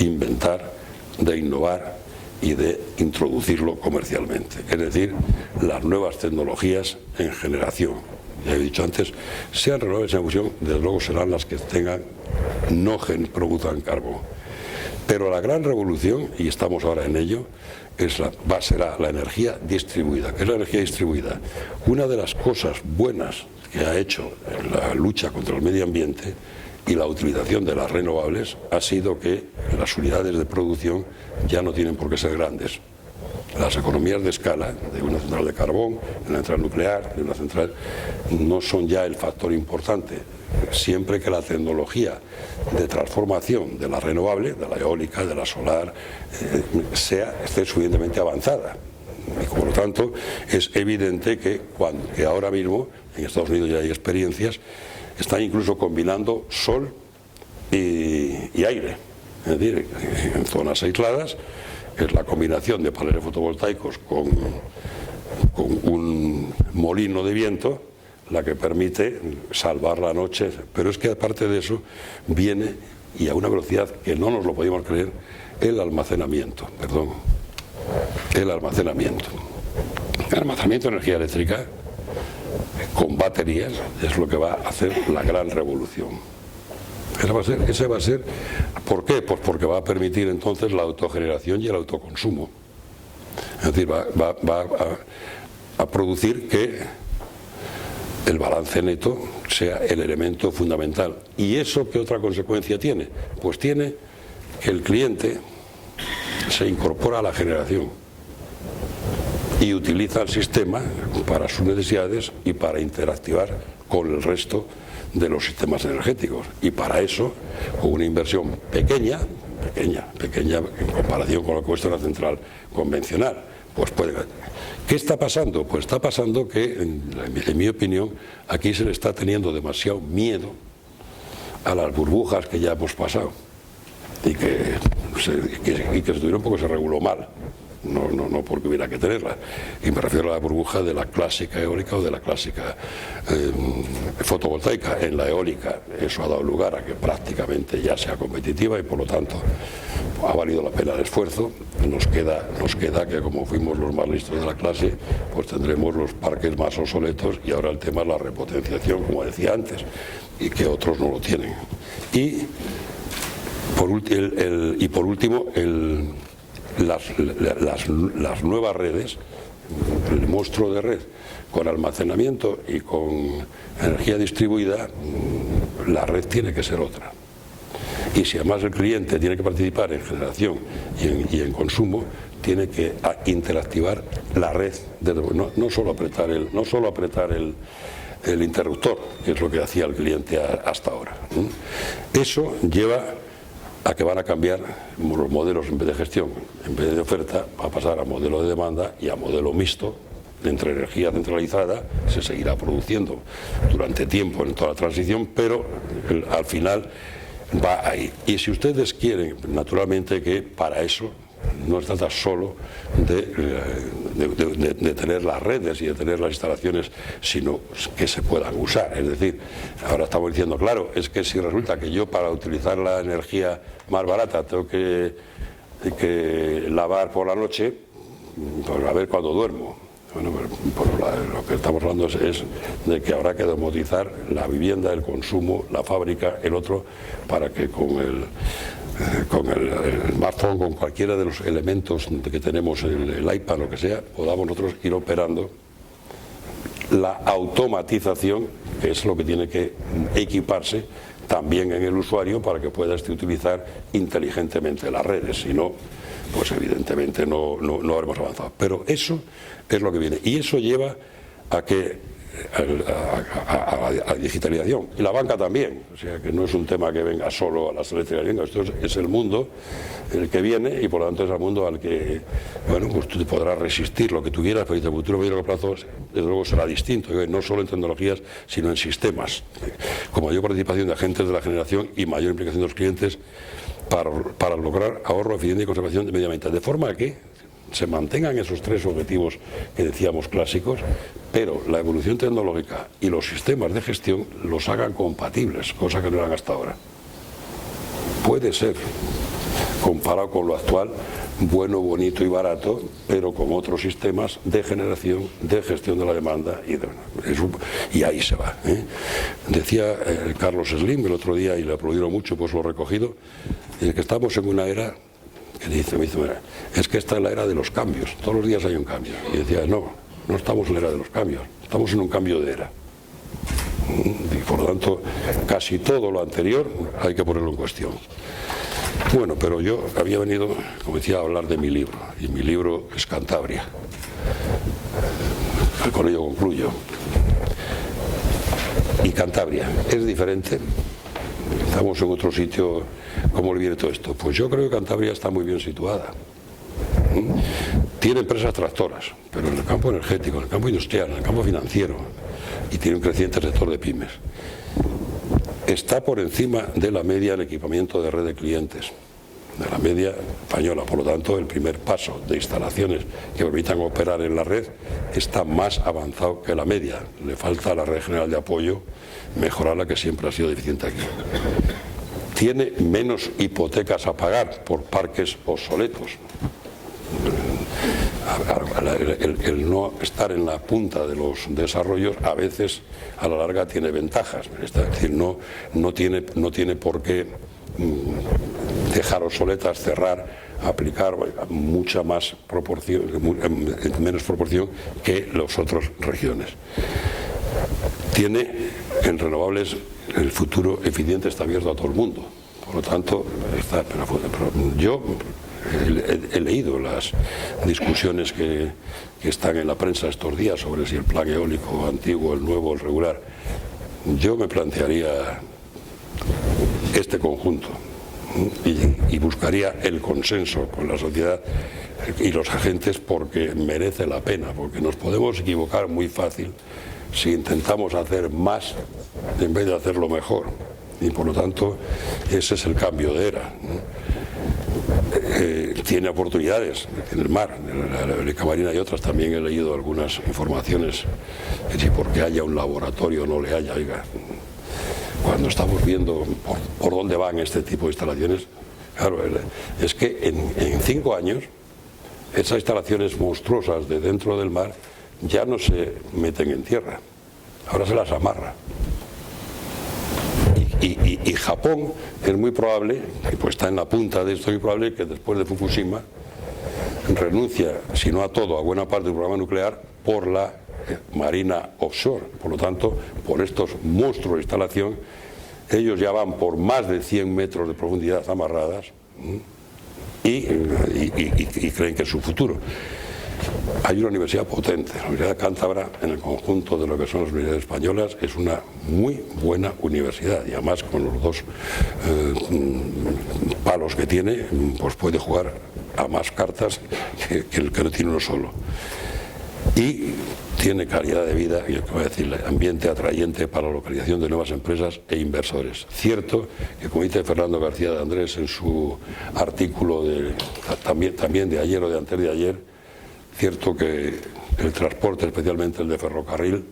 inventar, de innovar y de introducirlo comercialmente. Es decir, las nuevas tecnologías en generación. Ya he dicho antes, sean renovables en fusión, desde luego serán las que produzcan carbón. Pero la gran revolución, y estamos ahora en ello, será la energía distribuida. ¿Qué es la energía distribuida? Una de las cosas buenas que ha hecho en la lucha contra el medio ambiente y la utilización de las renovables ha sido que las unidades de producción ya no tienen por qué ser grandes. Las economías de escala de una central de carbón, de una central nuclear, de una central, no son ya el factor importante. Siempre que la tecnología de transformación de la renovable, de la eólica, de la solar, esté suficientemente avanzada. Y por lo tanto es evidente que ahora mismo en Estados Unidos ya hay experiencias, están incluso combinando sol y aire. Es decir, en zonas aisladas es la combinación de paneles fotovoltaicos con un molino de viento la que permite salvar la noche, pero es que aparte de eso viene, y a una velocidad que no nos lo podíamos creer, el almacenamiento de energía eléctrica con baterías es lo que va a hacer la gran revolución. Ese va a ser, ¿por qué? Pues porque va a permitir entonces la autogeneración y el autoconsumo. Es decir, va a producir que el balance neto sea el elemento fundamental. ¿Y eso qué otra consecuencia tiene? Pues tiene que el cliente se incorpora a la generación y utiliza el sistema para sus necesidades y para interactivar con el resto de los sistemas energéticos. Y para eso, con una inversión pequeña en comparación con lo que cuesta una central convencional, pues puede. ¿Qué está pasando? Pues está pasando que, en mi opinión, aquí se le está teniendo demasiado miedo a las burbujas que ya hemos pasado y que se tuvieron porque se reguló mal. No porque hubiera que tenerla. Y me refiero a la burbuja de la clásica eólica o de la clásica fotovoltaica. En la eólica eso ha dado lugar a que prácticamente ya sea competitiva y por lo tanto ha valido la pena el esfuerzo. Nos queda que como fuimos los más listos de la clase, pues tendremos los parques más obsoletos y ahora el tema es la repotenciación, como decía antes, y que otros no lo tienen. Y por último, las nuevas redes, el monstruo de red con almacenamiento y con energía distribuida, la red tiene que ser otra. Y si además el cliente tiene que participar en generación y en consumo, tiene que interactivar la red, no solo apretar el interruptor, que es lo que hacía el cliente hasta ahora. Eso lleva a que van a cambiar los modelos en vez de gestión, en vez de oferta, va a pasar a modelo de demanda y a modelo mixto. Entre energía centralizada se seguirá produciendo durante tiempo en toda la transición, pero al final va ahí. Y si ustedes quieren, naturalmente, que para eso no se trata solo de tener las redes y de tener las instalaciones, sino que se puedan usar. Es decir, ahora estamos diciendo, claro, es que si resulta que yo para utilizar la energía más barata tengo que lavar por la noche, pues a ver cuándo duermo. Bueno, lo que estamos hablando es de que habrá que domotizar la vivienda, el consumo, la fábrica, el otro, para que con el smartphone, con cualquiera de los elementos que tenemos, el iPad, lo que sea, podamos nosotros ir operando la automatización, que es lo que tiene que equiparse también en el usuario para que pueda utilizar inteligentemente las redes. Si no, pues evidentemente no habremos avanzado. Pero eso es lo que viene. Y eso lleva a la digitalización. Y la banca también. O sea, que no es un tema que venga solo a las eléctricas. Esto es el mundo el que viene y por lo tanto es el mundo al que, bueno, pues tú podrás resistir lo que tú quieras, pero en el futuro, medio plazo, desde luego será distinto. No solo en tecnologías, sino en sistemas. Con mayor participación de agentes de la generación y mayor implicación de los clientes para lograr ahorro, eficiencia y conservación de medio ambiente. De forma que se mantengan esos tres objetivos que decíamos clásicos, pero la evolución tecnológica y los sistemas de gestión los hagan compatibles, cosa que no eran hasta ahora. Puede ser, comparado con lo actual, bueno, bonito y barato, pero con otros sistemas de generación, de gestión de la demanda, y ahí se va. Decía Carlos Slim el otro día, y le aplaudieron mucho, pues lo he recogido, que estamos en una era que me dice, es que esta es la era de los cambios, todos los días hay un cambio. Y decía, no estamos en la era de los cambios, estamos en un cambio de era. Y por lo tanto, casi todo lo anterior hay que ponerlo en cuestión. Bueno, pero yo había venido, como decía, a hablar de mi libro, y mi libro es Cantabria. Con ello concluyo. Y Cantabria es diferente. Estamos en otro sitio. ¿Cómo le viene todo esto? Pues yo creo que Cantabria está muy bien situada. Tiene empresas tractoras, pero en el campo energético, en el campo industrial, en el campo financiero, y tiene un creciente sector de pymes. Está por encima de la media en equipamiento de red de clientes, de la media española. Por lo tanto, el primer paso de instalaciones que permitan operar en la red está más avanzado que la media. Le falta a la red general de apoyo mejorarla, que siempre ha sido deficiente aquí. Tiene menos hipotecas a pagar por parques obsoletos. El no estar en la punta de los desarrollos a veces a la larga tiene ventajas. Es decir, no tiene por qué dejar obsoletas, cerrar, aplicar mucha más proporción, menos proporción que las otras regiones. Tiene en renovables el futuro eficiente, está abierto a todo el mundo. Por lo tanto, pero yo he leído las discusiones que están en la prensa estos días sobre si el plan eólico antiguo, el nuevo, el regular. Yo me plantearía este conjunto y buscaría el consenso con la sociedad y los agentes, porque merece la pena, porque nos podemos equivocar muy fácil si intentamos hacer más en vez de hacerlo mejor, y por lo tanto ese es el cambio de era. Tiene oportunidades en el mar, en la eólica marina y otras. También he leído algunas informaciones que si porque haya un laboratorio no le haya, oiga, cuando estamos viendo por dónde van este tipo de instalaciones, claro, es que en 5 años esas instalaciones monstruosas de dentro del mar ya no se meten en tierra, ahora se las amarra. Y Japón es muy probable, pues está en la punta de esto, muy probable que después de Fukushima renuncia, si no a todo, a buena parte del programa nuclear por la marina offshore. Por lo tanto, por estos monstruos de instalación ellos ya van por más de 100 metros de profundidad amarradas y creen que es su futuro. Hay una universidad potente, la Universidad Cántabra, en el conjunto de lo que son las universidades españolas, es una muy buena universidad y además con los dos palos que tiene, pues puede jugar a más cartas que el que no tiene uno solo. Y tiene calidad de vida y, voy a decir, ambiente atrayente para la localización de nuevas empresas e inversores. Cierto que, como dice Fernando García de Andrés en su artículo también de ayer o de antes de ayer, cierto que el transporte, especialmente el de ferrocarril,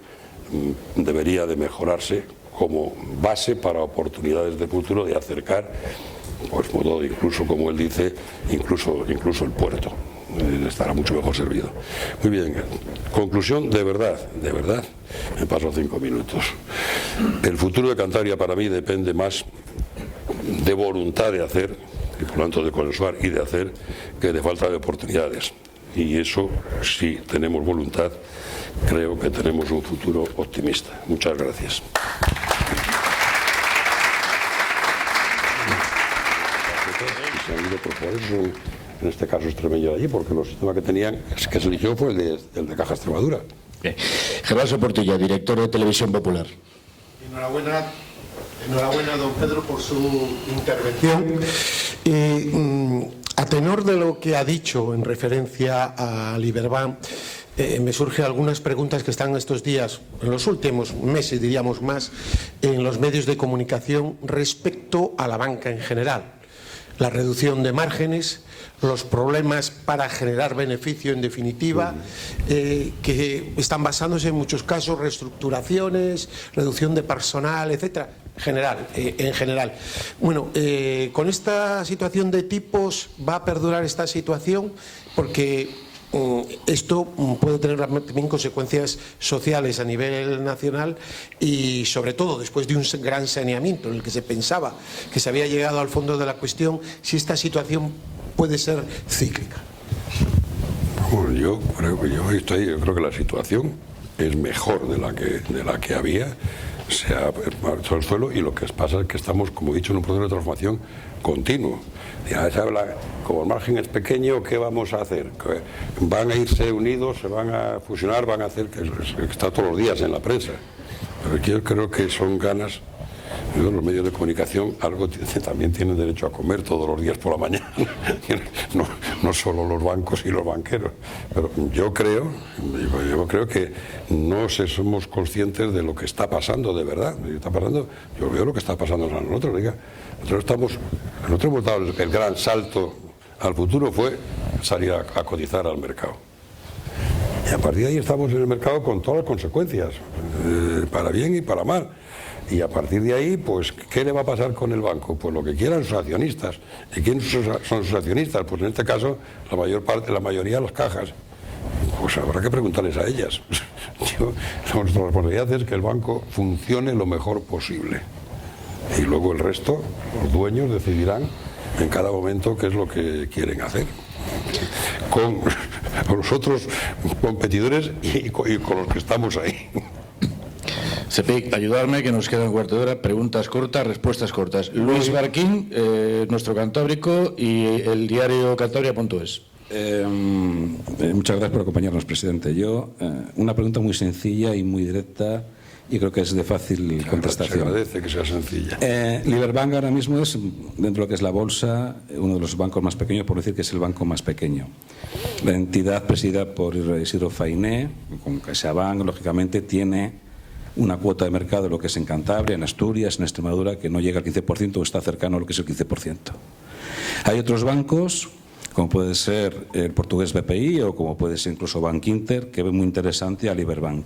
debería de mejorarse como base para oportunidades de futuro de acercar, pues modo, incluso como él dice, incluso el puerto. Estará mucho mejor servido. Muy bien, conclusión, de verdad, me paso 5 minutos. El futuro de Cantabria para mí depende más de voluntad de hacer, y por lo tanto de consensuar y de hacer, que de falta de oportunidades. Y eso, si tenemos voluntad, creo que tenemos un futuro optimista. Muchas gracias. Se han ido por eso, en este caso extremeño de allí, porque los sistemas que tenían, que se eligió fue el de Caja Extremadura. Gervasio Portilla, director de Televisión Popular. Enhorabuena, don Pedro, por su intervención. A tenor de lo que ha dicho en referencia a Liberbank, me surgen algunas preguntas que están estos días, en los últimos meses diríamos más, en los medios de comunicación respecto a la banca en general. La reducción de márgenes, los problemas para generar beneficio en definitiva, que están basándose en muchos casos reestructuraciones, reducción de personal, etcétera, en general. Bueno, con esta situación de tipos, ¿va a perdurar esta situación? Porque esto puede tener también consecuencias sociales a nivel nacional y sobre todo después de un gran saneamiento en el que se pensaba que se había llegado al fondo de la cuestión, si esta situación puede ser cíclica. Bueno, yo creo que la situación es mejor de la que había, se ha marchado al suelo y lo que pasa es que estamos, como he dicho, en un proceso de transformación continuo. Ya se habla, como el margen es pequeño, ¿qué vamos a hacer? ¿Van a irse unidos, se van a fusionar, van a hacer, que está todos los días en la prensa? Pero yo creo que son ganas. Los medios de comunicación también tienen derecho a comer todos los días por la mañana, no solo los bancos y los banqueros. Pero yo creo que no somos conscientes de lo que está pasando de verdad. Yo veo lo que está pasando a nosotros. Nosotros hemos dado el gran salto al futuro, fue salir a cotizar al mercado. Y a partir de ahí estamos en el mercado con todas las consecuencias, para bien y para mal. Y a partir de ahí, pues, ¿qué le va a pasar con el banco? Pues lo que quieran sus accionistas. ¿Y quiénes son sus accionistas? Pues en este caso, la mayoría de las cajas. Pues habrá que preguntarles a ellas. Nuestra responsabilidad es que el banco funcione lo mejor posible. Y luego el resto, los dueños decidirán en cada momento qué es lo que quieren hacer. Con los otros competidores y con los que estamos ahí. Cepic, ayudarme, que nos queda un cuarto de hora. Preguntas cortas, respuestas cortas. Luis Barquín, nuestro cantábrico, y el diario cantabria.es. Muchas gracias por acompañarnos, presidente. Una pregunta muy sencilla y muy directa, y creo que es de fácil contestación. Se agradece que sea sencilla. Liberbank ahora mismo es, dentro de lo que es la bolsa, uno de los bancos más pequeños, por decir que es el banco más pequeño. La entidad presidida por Isidro Fainé, con CaixaBank, lógicamente tiene una cuota de mercado de lo que es en Cantabria, en Asturias, en Extremadura, que no llega al 15% o está cercano a lo que es el 15%. Hay otros bancos, como puede ser el portugués BPI o como puede ser incluso Bankinter, que ven muy interesante a Liberbank.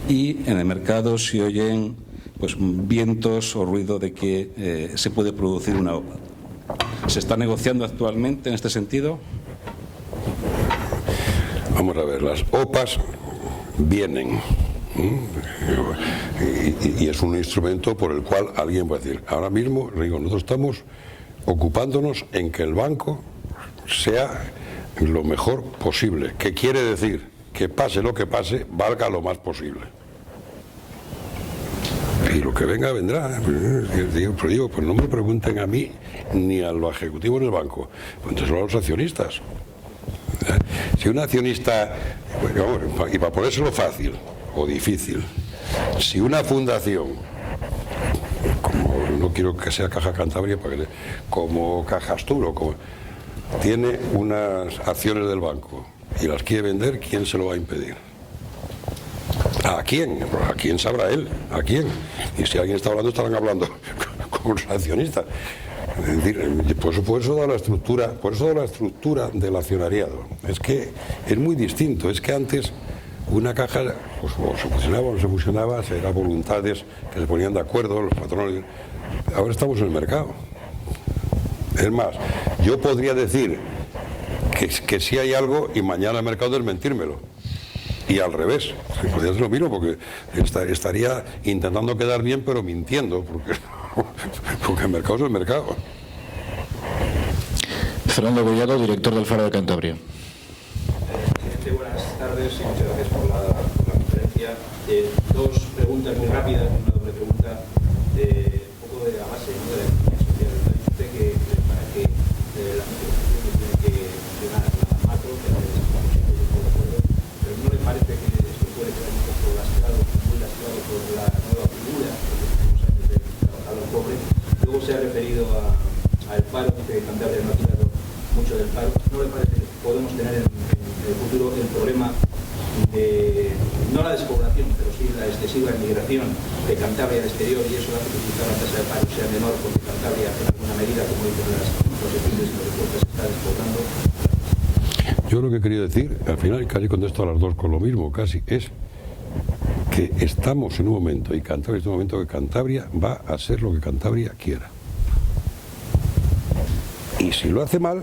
Y en el mercado se oyen pues vientos o ruido de que se puede producir una OPA. ¿Se está negociando actualmente en este sentido? Vamos a ver, las OPAs vienen. Y es un instrumento por el cual alguien puede decir, ahora mismo, nosotros estamos ocupándonos en que el banco sea lo mejor posible. ¿Qué quiere decir? Que pase lo que pase, valga lo más posible. Y lo que venga, vendrá. Pero digo, pues no me pregunten a mí ni a los ejecutivos del banco. Pues entonces a los accionistas. Si un accionista, y para ponérselo fácil o difícil, si una fundación, como no quiero que sea Caja Cantabria, como Caja Astur, tiene unas acciones del banco y las quiere vender, ¿quién se lo va a impedir? ¿A quién? ¿A quién sabrá él? ¿A quién? Y si alguien está hablando, estarán hablando con los accionistas. Es decir, por eso da la estructura del accionariado. Es que es muy distinto. Es que antes una caja pues, o se fusionaba o no se fusionaba, eran voluntades que se ponían de acuerdo, los patrones. Ahora estamos en el mercado. Es más, yo podría decir que sí hay algo y mañana el mercado desmentírmelo. Y al revés, podría ser lo mismo, porque estaría intentando quedar bien, pero mintiendo, porque el mercado es el mercado. Fernando Collado, director del Faro de Cantabria. Buenas tardes y muchas gracias por la conferencia. Dos preguntas muy rápidas, una doble pregunta, un poco de la base, ¿no?, de la economía social. Dice que para que la financiación tiene que funcionar la macro, que a veces estamos de acuerdo, pero ¿no le parece que esto puede quedar un poco lastrado, muy lastrado por la nueva figura, porque tenemos años de trabajador pobre? Luego se ha referido al paro, que Cantabria no ha tirado mucho del paro. ¿No le parece que podemos tener en el futuro el problema de, no la despoblación, pero sí la excesiva emigración de Cantabria al exterior, y eso hace que quizá la tasa de paro sea menor porque Cantabria en alguna medida, como dicen los estudios y los reportes, está despoblando? Yo lo que quería decir, al final casi contesto a las dos con lo mismo, casi, es que estamos en un momento, y Cantabria es un momento que Cantabria va a ser lo que Cantabria quiera. Y si lo hace mal,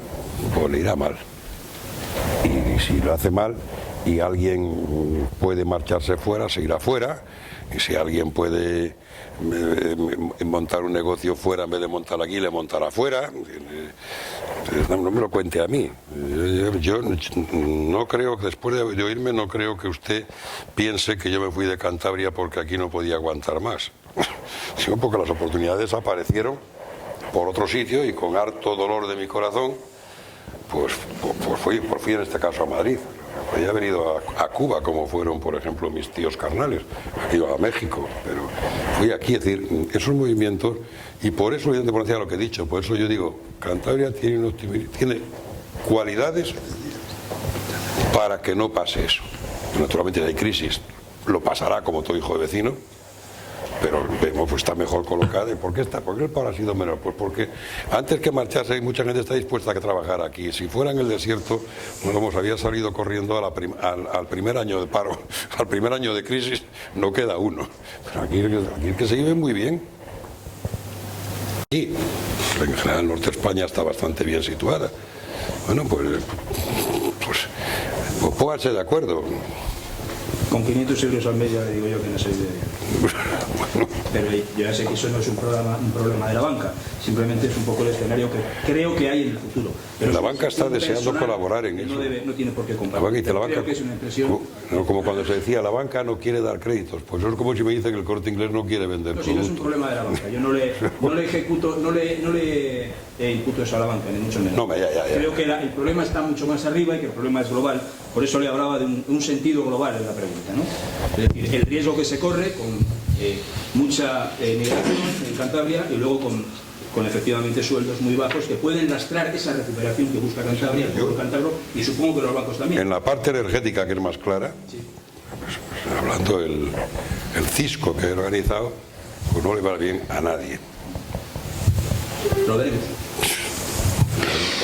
pues le irá mal. Y si lo hace mal y alguien puede marcharse fuera, se irá fuera. Y si alguien puede montar un negocio fuera en vez de montar aquí, le montará fuera. No me lo cuente a mí. Yo no creo que después de oírme, no creo que usted piense que yo me fui de Cantabria porque aquí no podía aguantar más. Sino porque las oportunidades aparecieron por otro sitio y con harto dolor de mi corazón, pues fui en este caso a Madrid. Podría haber ido a Cuba, como fueron, por ejemplo, mis tíos carnales. He ido a México, pero fui aquí. Es decir, esos movimientos, y por eso, evidentemente, por lo que he dicho, por eso yo digo, Cantabria tiene cualidades para que no pase eso. Naturalmente hay crisis, lo pasará como todo hijo de vecino, pero vemos pues está mejor colocada. ¿Y por qué está? ¿Por qué el paro ha sido menor? Pues porque antes que marcharse mucha gente está dispuesta a trabajar aquí. Si fuera en el desierto, nos había salido corriendo al primer año de paro, al primer año de crisis, no queda uno. Pero aquí el que se vive muy bien. Y en general el norte de España está bastante bien situada. Bueno, pues pónganse de acuerdo. Con 500 euros al mes ya le digo yo que no soy de... Pero yo ya sé que eso no es un problema de la banca, simplemente es un poco el escenario que creo que hay en el futuro. Pero la banca está deseando colaborar en eso. No tiene por qué comprar. La banca, creo que es una impresión... como cuando se decía, la banca no quiere dar créditos. Pues eso es como si me dice que el Corte Inglés no quiere vender productos. Si no es un problema de la banca, yo no le imputo eso a la banca, ni mucho menos. No, ya. Creo que el problema está mucho más arriba y que el problema es global. Por eso le hablaba de un sentido global en la pregunta, ¿no? Es decir, el riesgo que se corre con mucha migración en Cantabria y luego con efectivamente sueldos muy bajos que pueden lastrar esa recuperación que busca Cantabria, el pueblo cántabro, y supongo que los bancos también. En la parte energética, que es más clara, sí. Pues, hablando el Cisco que he organizado, pues no le va bien a nadie. Lo veremos.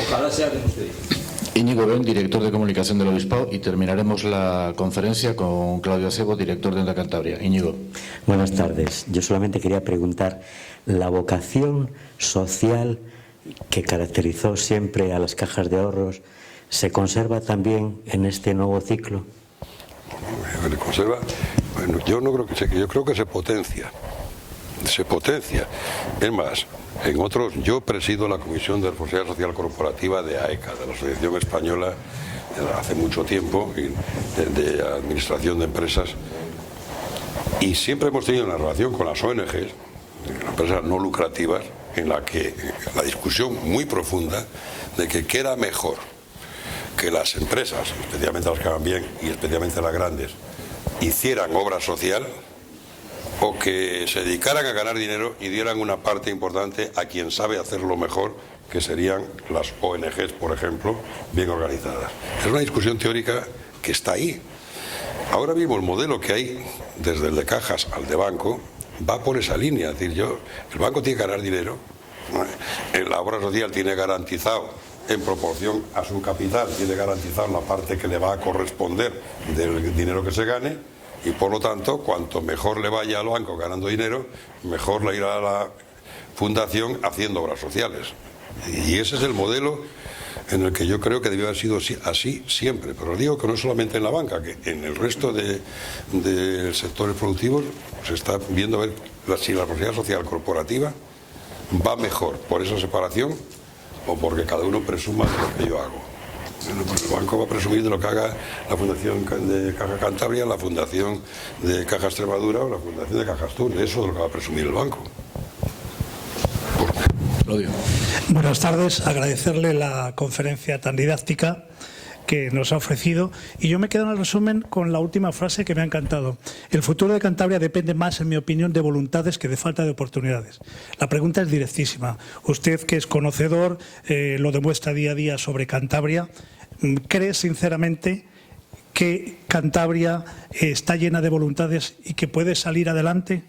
Ojalá sea como usted dice. Íñigo Ben, director de comunicación del Obispado, y terminaremos la conferencia con Claudio Acebo, director de Onda Cantabria. Íñigo. Buenas tardes. Yo solamente quería preguntar, ¿la vocación social que caracterizó siempre a las cajas de ahorros se conserva también en este nuevo ciclo? Se conserva. Bueno, yo creo que se potencia. Se potencia. Es más, en otros, yo presido la Comisión de Responsabilidad Social Corporativa de AECA, de la Asociación Española, hace mucho tiempo, de Administración de Empresas, Y siempre hemos tenido una relación con las ONGs, empresas no lucrativas, en la que la discusión muy profunda de que queda mejor que las empresas, especialmente las que van bien y especialmente las grandes, hicieran obra social o que se dedicaran a ganar dinero y dieran una parte importante a quien sabe hacerlo mejor, que serían las ONGs, por ejemplo, bien organizadas. Es una discusión teórica que está ahí. Ahora mismo el modelo que hay, desde el de cajas al de banco, va por esa línea. Es decir, el banco tiene que ganar dinero, en la obra social tiene garantizado, en proporción a su capital, tiene garantizado la parte que le va a corresponder del dinero que se gane, y por lo tanto, cuanto mejor le vaya al banco ganando dinero, mejor le irá a la fundación haciendo obras sociales. Y ese es el modelo en el que yo creo que debió haber sido así siempre. Pero os digo que no solamente en la banca, que en el resto de sectores productivos se está viendo ver si la responsabilidad social corporativa va mejor por esa separación o porque cada uno presuma de lo que yo hago. Bueno, pues el banco va a presumir de lo que haga la Fundación de Caja Cantabria, la Fundación de Caja Extremadura o la Fundación de Caja Astur. De eso es lo que va a presumir el banco. Lo digo. Buenas tardes, agradecerle la conferencia tan didáctica que nos ha ofrecido, y yo me quedo en el resumen con la última frase que me ha encantado. El futuro de Cantabria depende más, en mi opinión, de voluntades que de falta de oportunidades. La pregunta es directísima. Usted, que es conocedor, lo demuestra día a día sobre Cantabria, ¿cree sinceramente que Cantabria está llena de voluntades y que puede salir adelante?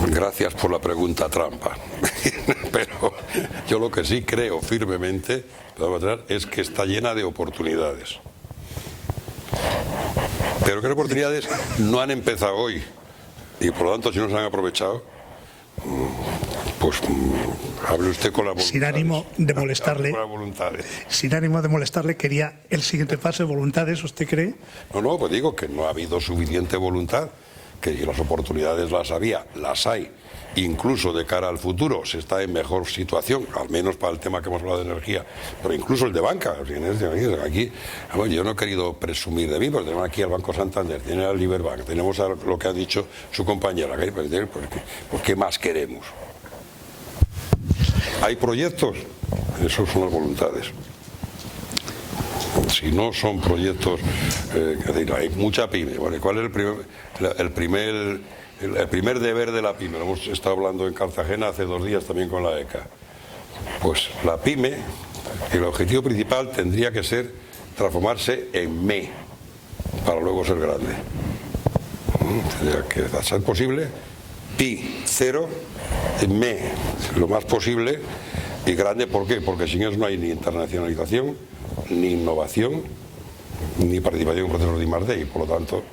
Gracias por la pregunta trampa. Pero yo lo que sí creo firmemente es que está llena de oportunidades. Pero que las oportunidades no han empezado hoy. Y por lo tanto, si no se han aprovechado, pues hable usted con la voluntad. Sin ánimo de molestarle. Sin ánimo de molestarle, quería el siguiente paso de voluntades, ¿usted cree? No, pues digo que no ha habido suficiente voluntad, que las oportunidades las había, las hay. Incluso de cara al futuro se está en mejor situación, al menos para el tema que hemos hablado de energía, pero incluso el de banca. Aquí, yo no he querido presumir de mí, pero tenemos aquí al Banco Santander, tenemos al Liberbank, tenemos a lo que ha dicho su compañera. Pues ¿qué más queremos? ¿Hay proyectos? Esos son las voluntades. Si no son proyectos, hay mucha pyme. ¿Vale? ¿Cuál es el primer deber de la pyme? Lo hemos estado hablando en Cartagena hace 2 días también con la ECA. Pues la pyme, el objetivo principal tendría que ser transformarse en ME, para luego ser grande. Tendría que ser posible, PI 0, ME lo más posible, y grande. ¿Por qué? Porque sin eso no hay ni internacionalización, ni innovación, ni participación en procesos de I+D, y por lo tanto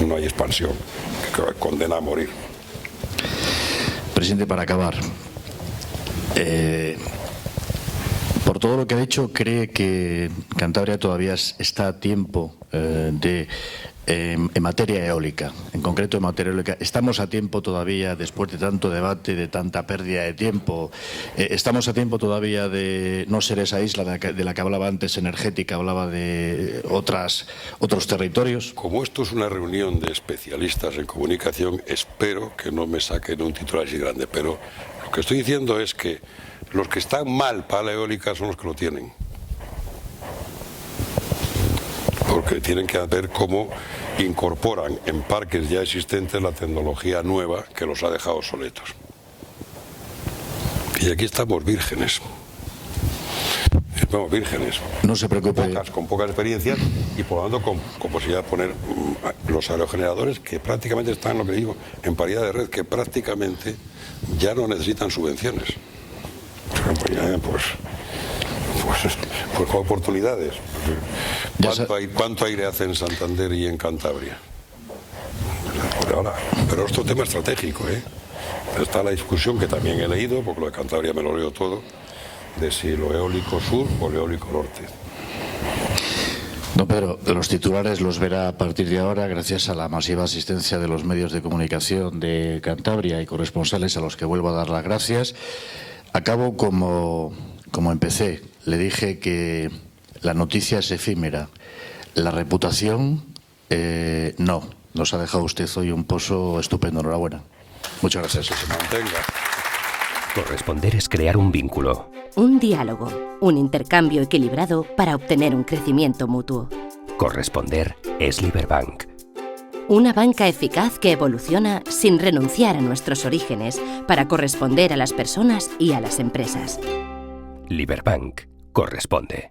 no hay expansión, que condena a morir. Presidente, para acabar, por todo lo que ha dicho, ¿cree que Cantabria todavía está a tiempo en materia eólica, en concreto en materia eólica? ¿Estamos a tiempo todavía, después de tanto debate, de tanta pérdida de tiempo, estamos a tiempo todavía de no ser esa isla de la que hablaba antes, energética, hablaba de otros territorios? Como esto es una reunión de especialistas en comunicación, espero que no me saquen un titular así grande, pero lo que estoy diciendo es que los que están mal para la eólica son los que lo tienen. Porque tienen que ver cómo incorporan en parques ya existentes la tecnología nueva que los ha dejado obsoletos. Y aquí estamos vírgenes. Estamos vírgenes. No se preocupe. Con pocas experiencias y por lo tanto con posibilidad de poner los aerogeneradores que prácticamente están, lo que digo, en paridad de red, que prácticamente ya no necesitan subvenciones. Pues con oportunidades. ¿Cuánto aire hace en Santander y en Cantabria? Pero esto es tema estratégico, ¿eh? Está la discusión, que también he leído, porque lo de Cantabria me lo leo todo, de si lo eólico sur o lo eólico norte. Don Pedro, los titulares los verá a partir de ahora, gracias a la masiva asistencia de los medios de comunicación de Cantabria y corresponsales, a los que vuelvo a dar las gracias. Acabo como empecé. Le dije que la noticia es efímera, la reputación No, nos ha dejado usted hoy un pozo estupendo. Enhorabuena. Muchas gracias. Que se mantenga. Corresponder es crear un vínculo. Un diálogo, un intercambio equilibrado para obtener un crecimiento mutuo. Corresponder es Liberbank. Una banca eficaz que evoluciona sin renunciar a nuestros orígenes para corresponder a las personas y a las empresas. Liberbank corresponde.